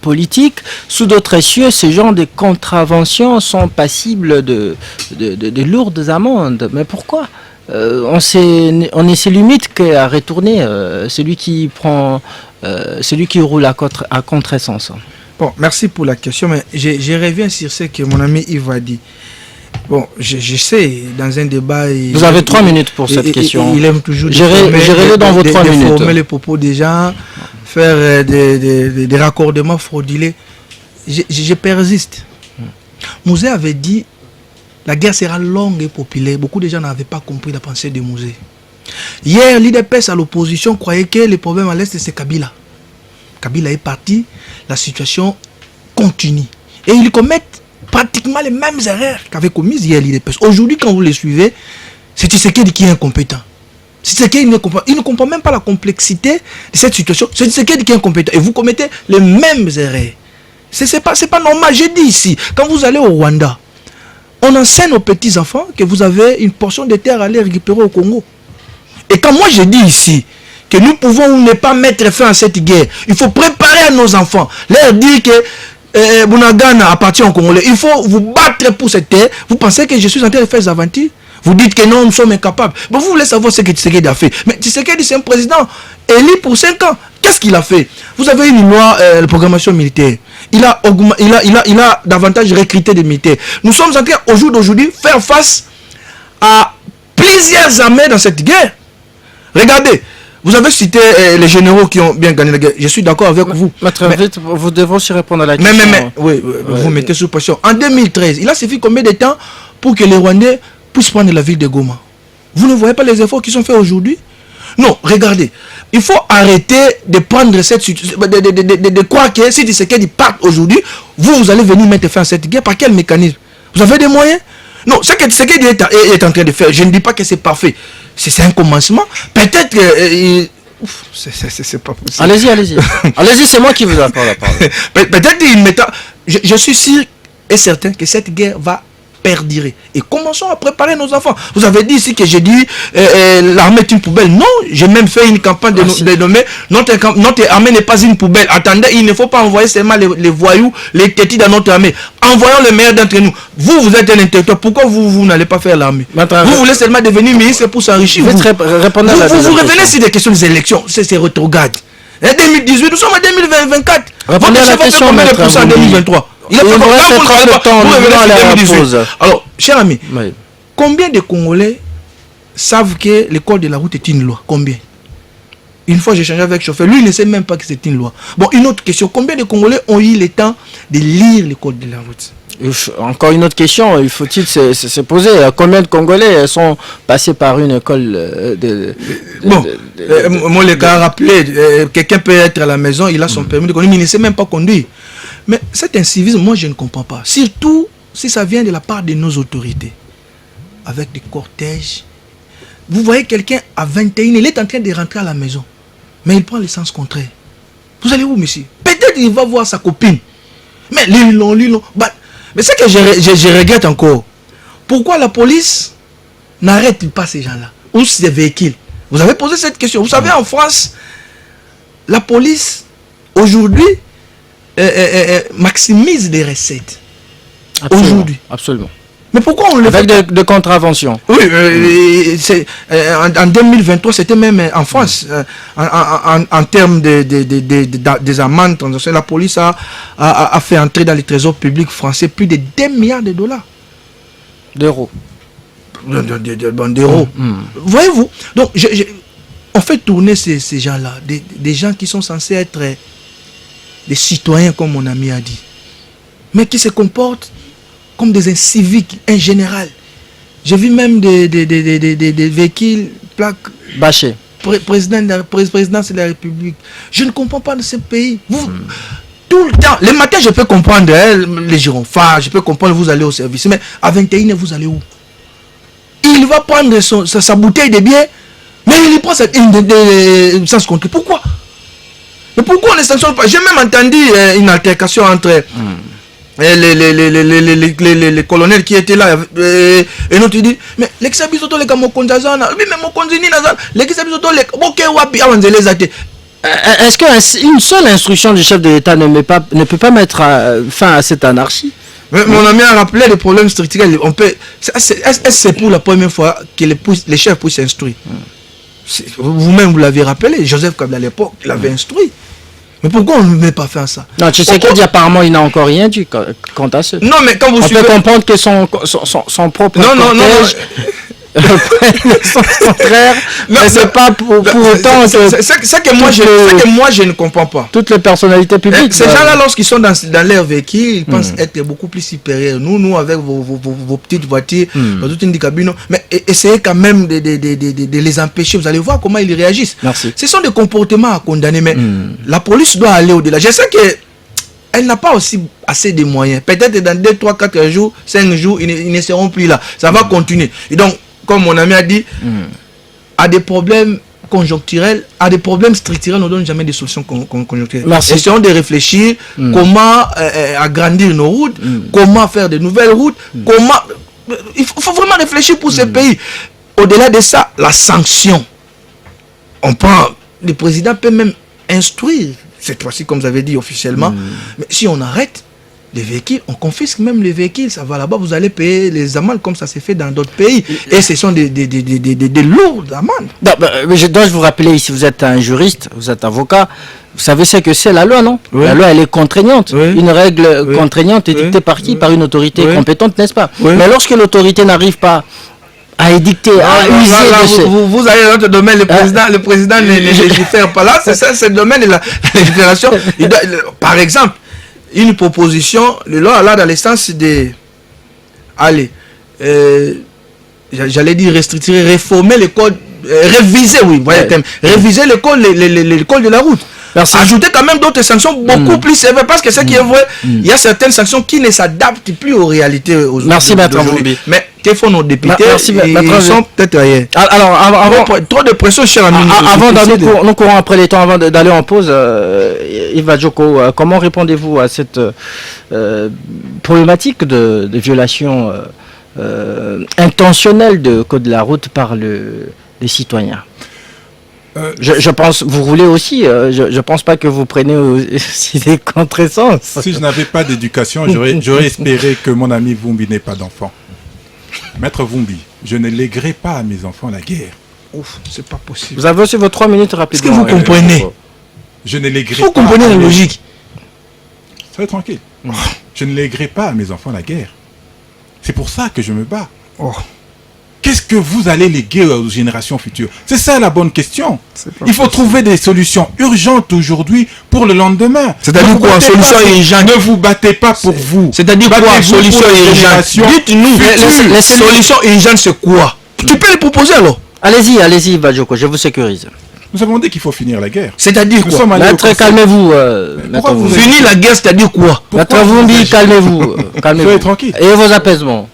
politiques. Sous d'autres cieux, ces genres de contraventions sont passibles de lourdes amendes. Mais pourquoi on est ses limites qu'à retourner celui qui roule à contresens. Bon, merci pour la question, mais je reviens sur ce que mon ami Yves a dit. Bon, je sais, dans un débat... Vous avez 3 minutes pour cette question. Il aime toujours gérez-le dans vos 3 minutes. Déformer les propos des gens, faire des raccordements fraudulés. Je persiste. Mouzé avait dit, la guerre sera longue et populaire. Beaucoup de gens n'avaient pas compris la pensée de Mouzé. Hier, l'IDPS à l'opposition croyait que le problème à l'Est, c'est Kabila. Kabila est parti, la situation continue. Et ils commettent pratiquement les mêmes erreurs qu'avaient commises hier l'IDPS. Aujourd'hui, quand vous les suivez, c'est Tshisekedi qui est incompétent. Tshisekedi il ne comprend même pas la complexité de cette situation. C'est Tshisekedi qui est incompétent. Et vous commettez les mêmes erreurs. C'est pas normal. J'ai dit ici, quand vous allez au Rwanda, on enseigne aux petits-enfants que vous avez une portion de terre à aller récupérer au Congo. Et quand moi je dis ici, que nous pouvons ne pas mettre fin à cette guerre. Il faut préparer à nos enfants. Leur dire que Bunagana appartient aux Congolais. Il faut vous battre pour cette terre. Vous pensez que je suis en train de faire des aventures? Vous dites que non, nous sommes incapables. Bon, vous voulez savoir ce que Tshisekedi a fait. Mais Tshisekedi, c'est un président élu pour 5 ans. Qu'est-ce qu'il a fait? Vous avez une loi de programmation militaire. Il a davantage recruté des militaires. Nous sommes en train, au jour d'aujourd'hui, faire face à plusieurs armées dans cette guerre. Regardez. Vous avez cité les généraux qui ont bien gagné la guerre. Je suis d'accord avec vous. Vous devez aussi répondre à la question. Oui, vous mettez sous pression. En 2013, il a suffi combien de temps pour que les Rwandais puissent prendre la ville de Goma? Vous ne voyez pas les efforts qui sont faits aujourd'hui? Non, regardez. Il faut arrêter de prendre cette situation, de croire que si Tshisekedi part aujourd'hui, vous allez venir mettre fin à cette guerre. Par quel mécanisme? Vous avez des moyens? Non, ce que Tshisekedi est en train de faire, je ne dis pas que c'est parfait. C'est un commencement. Peut-être que... c'est pas possible. Allez-y. Allez-y, c'est moi qui vous accorde la parole. Peut-être qu'il mettra... Je suis sûr et certain que cette guerre va perdurer. Et commençons à préparer nos enfants. Vous avez dit ici que j'ai dit l'armée est une poubelle. Non, j'ai même fait une campagne de nommer notre armée n'est pas une poubelle. Attendez, il ne faut pas envoyer seulement les voyous, les tétis dans notre armée. Envoyons les meilleurs d'entre nous. Vous êtes un intellectuel. Pourquoi vous n'allez pas faire l'armée? Vous voulez seulement devenir ministre pour s'enrichir. Vous revenez sur des questions des élections. C'est rétrograde. En 2018, nous sommes en 2024. Répondez à la question, combien de pourcents en 2023? Il a alors, cher ami, oui. Combien de Congolais savent que le code de la route est une loi? Combien? Une fois j'ai échangé avec le chauffeur, lui il ne sait même pas que c'est une loi. Bon, une autre question, combien de Congolais ont eu le temps de lire le code de la route? Encore une autre question, il faut-il se poser. Combien de Congolais sont passés par une école moi, le gars a rappelé, quelqu'un peut être à la maison, il a son permis de conduire, mais il ne sait même pas conduire. Mais cet incivisme, moi, je ne comprends pas. Surtout si ça vient de la part de nos autorités. Avec des cortèges. Vous voyez quelqu'un à 21, il est en train de rentrer à la maison. Mais il prend le sens contraire. Vous allez où, monsieur? Peut-être qu'il va voir sa copine. Mais lui, mais c'est que je regrette encore. Pourquoi la police n'arrête pas ces gens-là? Ou ces véhicules? Vous avez posé cette question. Vous savez, en France, la police, aujourd'hui, maximise les recettes. Aujourd'hui. Absolument. Mais pourquoi on le fait avec de contraventions? Oui, en 2023, c'était même en France, en termes des amendes transactionnelles, la police a fait entrer dans les trésors publics français plus de 2 milliards de dollars. D'euros. D'euros. Voyez-vous? Donc, on fait tourner ces gens-là, des gens qui sont censés être des citoyens, comme mon ami a dit, mais qui se comportent comme des inciviques, un général. J'ai vu même des véhicules, plaques bâchées. Présidence de la République. Je ne comprends pas de ce pays. Tout le temps, les matins, je peux comprendre les gyrophares, je peux comprendre vous allez au service, mais à 21h, vous allez où? Il va prendre sa bouteille de bière, mais il prend sans compter. Pourquoi? Mais pourquoi on ne sanctionne pas? J'ai même entendu une altercation entre les colonels qui étaient là, et nous tu dis, mais l'exabisoto les Kamokonzazana, mais Mokonzini Nazan, l'exabisoto les Boke Wapi Awanzelezate. Est-ce qu'une seule instruction du chef de l'État ne peut pas mettre fin à cette anarchie? Mais mon ami a rappelé les problèmes structurels. On peut. C'est pour la première fois que les chefs puissent s'instruire. Vous-même, vous l'avez rappelé, Joseph Kabila à l'époque, il avait instruit. Mais pourquoi on ne met pas faire ça? Non, tu sais qu'il dit apparemment il n'a encore rien dit quant à ce. Non, mais quand vous suivez... On peut comprendre que son propre cortège... son contraire, mais c'est pas pour autant que... C'est que moi je ne comprends pas. Toutes les personnalités publiques. Ces gens-là, lorsqu'ils sont dans leur véhicule, ils pensent être beaucoup plus supérieurs. Nous avec vos petites voitures, mais essayez quand même de les empêcher. Vous allez voir comment ils réagissent. Merci. Ce sont des comportements à condamner, mais la police doit aller au-delà. Je sais que elle n'a pas aussi assez de moyens. Peut-être dans 2, 3, 4 jours, 5 jours, ils ne seront plus là. Ça va continuer. Et donc, comme mon ami a dit, à des problèmes conjoncturels, à des problèmes structurels, on ne donne jamais des solutions conjoncturelles. Merci. Essayons de réfléchir comment agrandir nos routes, comment faire de nouvelles routes, comment... Il faut vraiment réfléchir pour ces pays. Au-delà de ça, la sanction. On prend... Le président peut même instruire, cette fois-ci, comme vous avez dit officiellement, mais si on arrête les véhicules, on confisque même les véhicules, ça va là-bas, vous allez payer les amendes comme ça s'est fait dans d'autres pays. Et ce sont des lourdes amendes. Non, je dois vous rappeler, si vous êtes un juriste, vous êtes avocat, vous savez ce que c'est la loi, non? Oui. La loi, elle est contraignante. Oui. Une règle contraignante est dictée par qui? Par une autorité compétente, n'est-ce pas? Mais lorsque l'autorité n'arrive pas à édicter, à user vous allez dans notre domaine, le président ne légifère pas là, c'est le domaine de la légifération. Par exemple, une proposition, le loi là dans le sens de j'allais dire restructurer, réformer le code, réviser, réviser le code de la route. Merci. Ajouter quand même d'autres sanctions beaucoup plus sévères, parce que ce qui est vrai, il y a certaines sanctions qui ne s'adaptent plus aux réalités aujourd'hui. Merci Maître Vumbi. Mais que font nos députés? Ils sont peut-être ailleurs. Alors, avant, trop de pression, cher ami. Avant nous courons après les temps, avant d'aller en pause, Yves Badjoko, comment répondez-vous à cette problématique de violation intentionnelle de code de la route par les citoyens? Je pense, vous roulez aussi, je pense pas que vous prenez aussi des contresens. Si je n'avais pas d'éducation, j'aurais espéré que mon ami Vumbi n'ait pas d'enfant. Maître Vumbi, je ne léguerai pas à mes enfants la guerre. Ouf, c'est pas possible. Vous avez aussi vos 3 minutes rapidement. Est-ce que vous comprenez? Je ne léguerai vous comprenez la logique? Soyez tranquille. Je ne léguerai pas à mes enfants la guerre. C'est pour ça que je me bats. Qu'est-ce que vous allez léguer aux générations futures? C'est ça la bonne question. Il faut trouver des solutions urgentes aujourd'hui pour le lendemain. C'est-à-dire quoi? Solution urgente. Ne vous battez pas pour vous. C'est-à-dire quoi? Solution urgente. Dites-nous, les solutions urgentes, c'est quoi? Tu peux les proposer alors? Allez-y, Badjoko, je vous sécurise. Nous avons dit qu'il faut finir la guerre. C'est-à-dire quoi? Maître, calmez-vous. Finir la guerre, c'est-à-dire quoi? Maître Vumbi, calmez-vous. Soyez tranquille. Et vos apaisements.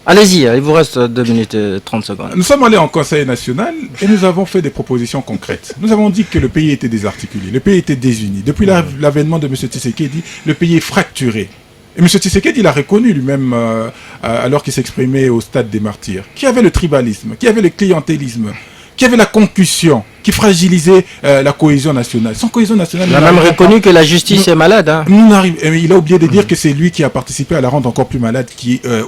Allez-y, il vous reste 2 minutes et 30 secondes. Nous sommes allés en Conseil national et nous avons fait des propositions concrètes. Nous avons dit que le pays était désarticulé, le pays était désuni. Depuis l'avènement de M. Tshisekedi, le pays est fracturé. Et M. Tshisekedi l'a reconnu lui-même alors qu'il s'exprimait au stade des martyrs. Qui avait le tribalisme, qui avait le clientélisme, qui avait la concussion, qui fragilisait la cohésion nationale. Sans cohésion nationale... Il a même reconnu que la justice est malade. Hein. Il a oublié de dire que c'est lui qui a participé à la rendre encore plus malade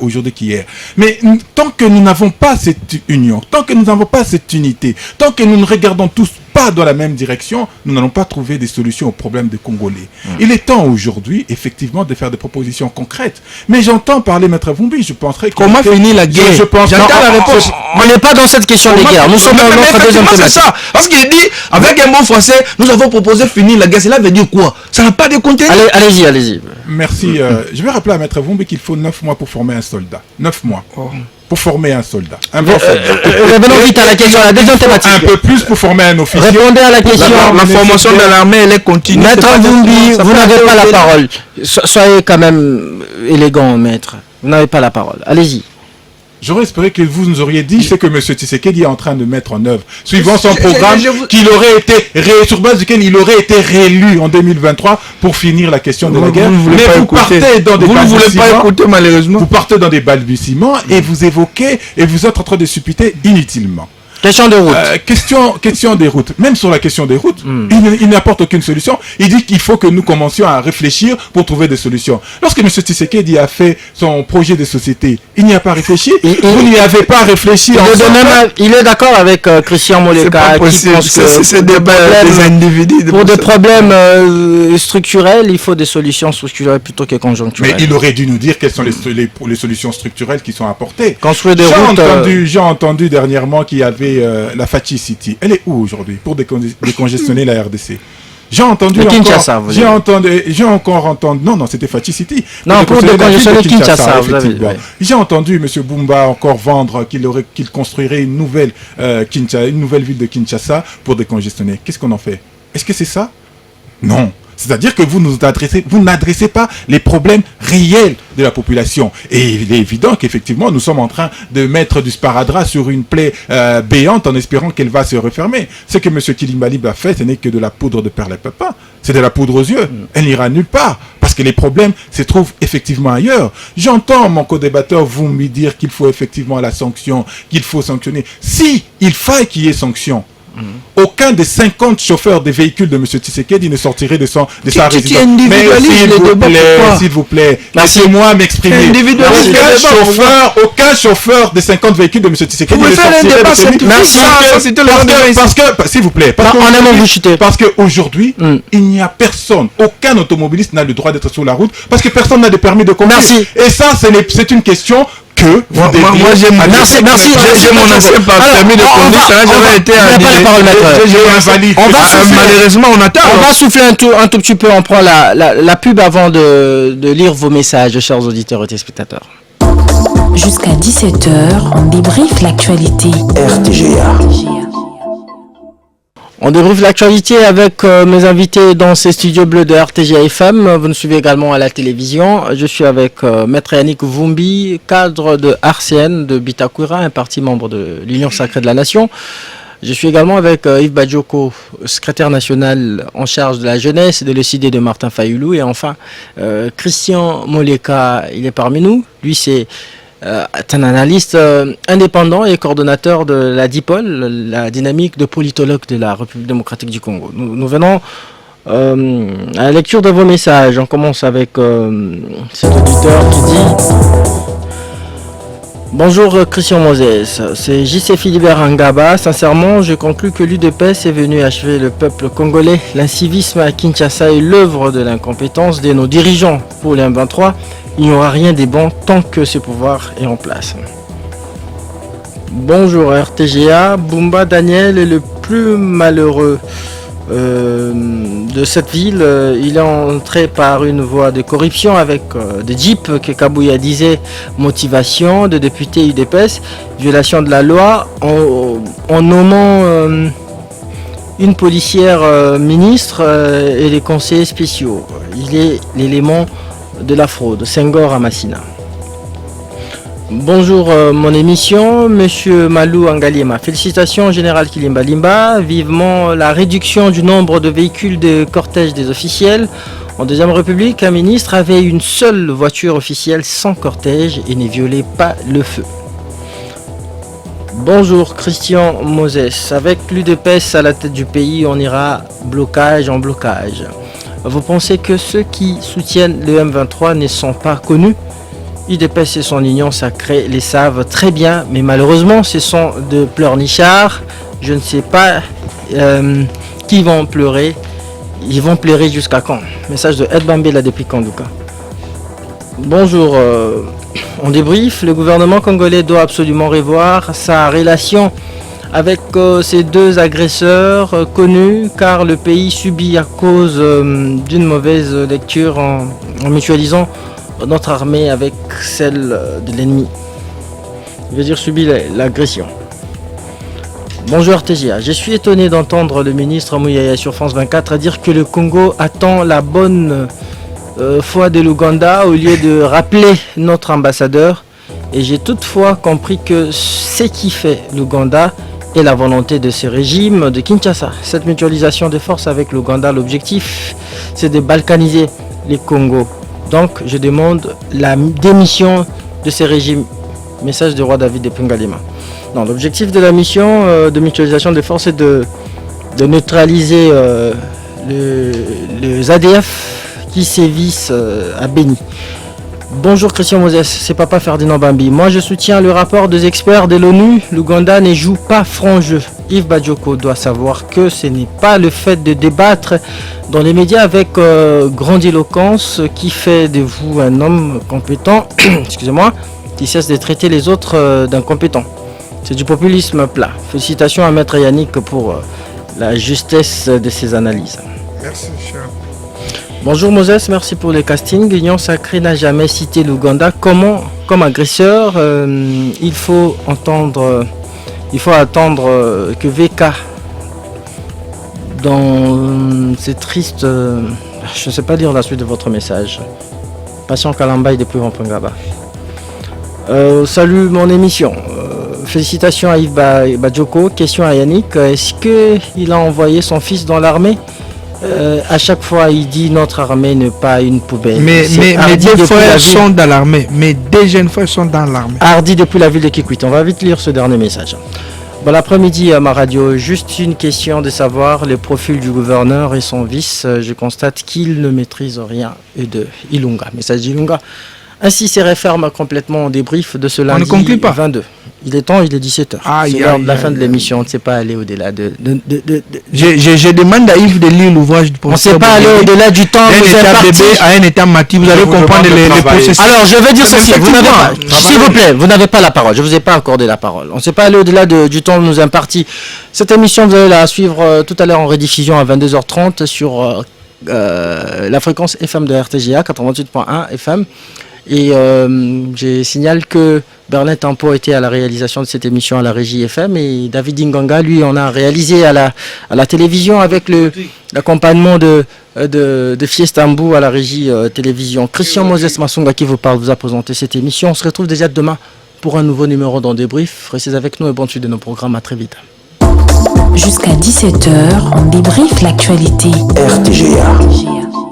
aujourd'hui qu'hier. Mais tant que nous n'avons pas cette union, tant que nous n'avons pas cette unité, tant que nous ne regardons tous pas dans la même direction, nous n'allons pas trouver des solutions aux problèmes des Congolais. Il est temps aujourd'hui, effectivement, de faire des propositions concrètes. Mais j'entends parler, Maître Vumbi, je penserais... Comment finir la guerre? J'entends la réponse. On n'est pas dans cette question de guerre. Nous sommes dans notre deuxième thématique. Parce qu'il dit, avec un mot français, nous avons proposé finir la guerre. Cela veut dire quoi? Ça n'a pas de contenu. Allez-y. Merci. Je vais rappeler à Maître Vumbi qu'il faut 9 mois pour former un soldat. 9 mois. Pour former un soldat. Un bon soldat. Revenons vite à la question, la deuxième thématique. Un peu plus pour former un officier. Répondez à la question. La formation de l'armée, elle est continue. Maître Vumbi, vous n'avez pas la parole. Soyez quand même élégant, maître. Vous n'avez pas la parole. Allez-y. J'aurais espéré que vous nous auriez dit ce que M. Tshisekedi est en train de mettre en œuvre, suivant son programme sur base duquel il aurait été réélu en 2023 pour finir la question de la guerre. Mais vous partez dans des balbutiements. Vous ne voulez pas écouter, malheureusement. Vous partez dans des balbutiements et vous évoquez et vous êtes en train de supputer inutilement. Question de route. Question des routes. Même sur la question des routes, il n'apporte aucune solution. Il dit qu'il faut que nous commencions à réfléchir pour trouver des solutions. Lorsque M. Tshisekedi a fait son projet de société, il n'y a pas réfléchi. Vous n'y avez pas réfléchi. Il est d'accord avec Christian Moleka qui pense que c'est des individus. Pour des problèmes structurels, il faut des solutions structurelles plutôt que conjoncturelles. Mais il aurait dû nous dire quelles sont les solutions structurelles qui sont apportées. Construire des routes. J'ai entendu dernièrement qu'il y avait la Fatih City. Elle est où aujourd'hui pour décongestionner la RDC? J'ai entendu encore entendre. Non, c'était Fatih City. Non, pour décongestionner Kinshasa. J'ai entendu M. Bumba encore vendre qu'il construirait une nouvelle ville de Kinshasa pour décongestionner. Qu'est-ce qu'on en fait? Est-ce que c'est ça? Non. C'est-à-dire que vous n'adressez pas les problèmes réels de la population. Et il est évident qu'effectivement, nous sommes en train de mettre du sparadrap sur une plaie béante en espérant qu'elle va se refermer. Ce que M. Kilimbalib a fait, ce n'est que de la poudre de perlimpinpin. C'est de la poudre aux yeux. Elle n'ira nulle part. Parce que les problèmes se trouvent effectivement ailleurs. J'entends mon co-débatteur vous me dire qu'il faut effectivement la sanction, qu'il faut sanctionner. Si il faille qu'il y ait sanction, aucun des 50 chauffeurs des véhicules de M. Tshisekedi ne sortirait de sa résidence. Mais s'il vous plaît, laissez-moi m'exprimer. Aucun chauffeur des 50 véhicules de M. Tshisekedi ne sortirait de chez lui. Parce que, s'il vous plaît, parce qu'aujourd'hui, il n'y a personne, aucun automobiliste n'a le droit d'être sur la route parce que personne n'a de permis de conduire. Et ça, c'est une question que moi j'ai mon ancien permis de conduire, ça n'a jamais été invalide. Malheureusement, on attend. On va souffler un tout petit peu, on prend la pub avant de lire vos messages, chers auditeurs et téléspectateurs. Jusqu'à 17h, on débriefe l'actualité. RTGA. On débriefe l'actualité avec mes invités dans ces studios bleus de RTGA FM. Vous nous suivez également à la télévision. Je suis avec Maître Yannick Vumbi, cadre de RCN de Bitakura, un parti membre de l'Union Sacrée de la Nation. Je suis également avec Yves Badjoko, secrétaire national en charge de la jeunesse et de l'ECD de Martin Fayoulou. Et enfin, Christian Moleka, il est parmi nous. Lui, c'est un analyste indépendant et coordonnateur de la DIPOL, la dynamique de politologue de la République démocratique du Congo. Nous venons à la lecture de vos messages. On commence avec cet auditeur qui dit: bonjour Christian Moses, c'est J.C. Philibert Angaba. Sincèrement, je conclus que l'UDPS est venu achever le peuple congolais. L'incivisme à Kinshasa est l'œuvre de l'incompétence de nos dirigeants. Pour les M23, il n'y aura rien des bons tant que ce pouvoir est en place. Bonjour RTGA, Bumba Daniel est le plus malheureux de cette ville. Il est entré par une voie de corruption avec des jeeps que Kabouya disait motivation de députés UDPS, violation de la loi en nommant une policière ministre et les conseillers spéciaux. Il est l'élément de la fraude, Senghor à Massina. Bonjour mon émission, Monsieur Malou Angaliema. Félicitations Général Kilimba Limba. Vivement la réduction du nombre de véhicules de cortège des officiels. En Deuxième République, un ministre avait une seule voiture officielle sans cortège et ne violait pas le feu. Bonjour Christian Moses. Avec l'UDPS à la tête du pays, on ira blocage en blocage. Vous pensez que ceux qui soutiennent le M23 ne sont pas connus? UDPS et son union sacrée les savent très bien, mais malheureusement ce sont de pleurnichards. Je ne sais pas qui vont pleurer. Ils vont pleurer jusqu'à quand? Message de Ed Bambela depuis Kanduka. Bonjour, on débrief. Le gouvernement congolais doit absolument revoir sa relation avec ces deux agresseurs connus, car le pays subit à cause d'une mauvaise lecture en mutualisant notre armée avec celle de l'ennemi. Je veux dire subit l'agression. Bonjour TGA, je suis étonné d'entendre le ministre Mouyaya sur France 24 dire que le Congo attend la bonne foi de l'Ouganda au lieu de rappeler notre ambassadeur Et j'ai toutefois compris que ce qui fait l'Ouganda est la volonté de ce régime de Kinshasa. Cette mutualisation des forces avec l'Ouganda, l'objectif, c'est de balkaniser les Congos. Donc, je demande la démission de ce régime. Message du roi David de Pungalima. Non, l'objectif de la mission de mutualisation des forces est de neutraliser les ADF qui sévissent à Béni. Bonjour Christian Moses, c'est Papa Ferdinand Bambi. Moi je soutiens le rapport des experts de l'ONU. L'Ouganda ne joue pas franc jeu. Yves Badjoko doit savoir que ce n'est pas le fait de débattre dans les médias avec grandiloquence qui fait de vous un homme compétent, excusez-moi, qui cesse de traiter les autres d'incompétents. C'est du populisme plat. Félicitations à Maître Yannick pour la justesse de ses analyses. Merci, cher. Bonjour Moses, merci pour le casting. L'Union Sacrée n'a jamais cité l'Ouganda comme agresseur. Il faut attendre que VK dans ces tristes... je ne sais pas lire la suite de votre message. Patient Kalambaï depuis Wampangaba. Salut mon émission. Félicitations à Yves Badjoko. Question à Yannick. Est-ce qu'il a envoyé son fils dans l'armée? À chaque fois, il dit notre armée n'est pas une poubelle. Mais deux frères sont dans l'armée. Mais deux jeunes frères sont dans l'armée. Hardy depuis la ville de Kikwit. On va vite lire ce dernier message. Bon l'après-midi à ma radio, juste une question de savoir le profil du gouverneur et son vice. Je constate qu'il ne maîtrise rien et de Ilunga. Message d'Ilunga. Ainsi se referme complètement au débrief de ce lundi 22. Il est temps, il est 17h. C'est l'heure de la fin de l'émission. On ne sait pas aller au-delà de... Je demande à Yves de lire l'ouvrage du professeur. On ne sait pas aller au-delà du temps. À un état matif, vous allez comprendre les processus. Alors, je vais dire ceci. S'il vous plaît, vous n'avez pas la parole. Je ne vous ai pas accordé la parole. On ne sait pas aller au-delà du temps nous imparti. Cette émission, vous allez la suivre tout à l'heure en rediffusion à 22h30 sur la fréquence FM de RTGA, 88.1 FM. Et je signale que Bernard Tempo était à la réalisation de cette émission à la régie FM et David Inganga, lui, on a réalisé à la télévision avec l'accompagnement de Fiestambou à la régie télévision. Christian Moses Massunga qui vous parle, vous a présenté cette émission. On se retrouve déjà demain pour un nouveau numéro dans Débrief. Restez avec nous et bonne suite de nos programmes. À très vite. Jusqu'à 17h, on débriefe l'actualité. RTGA.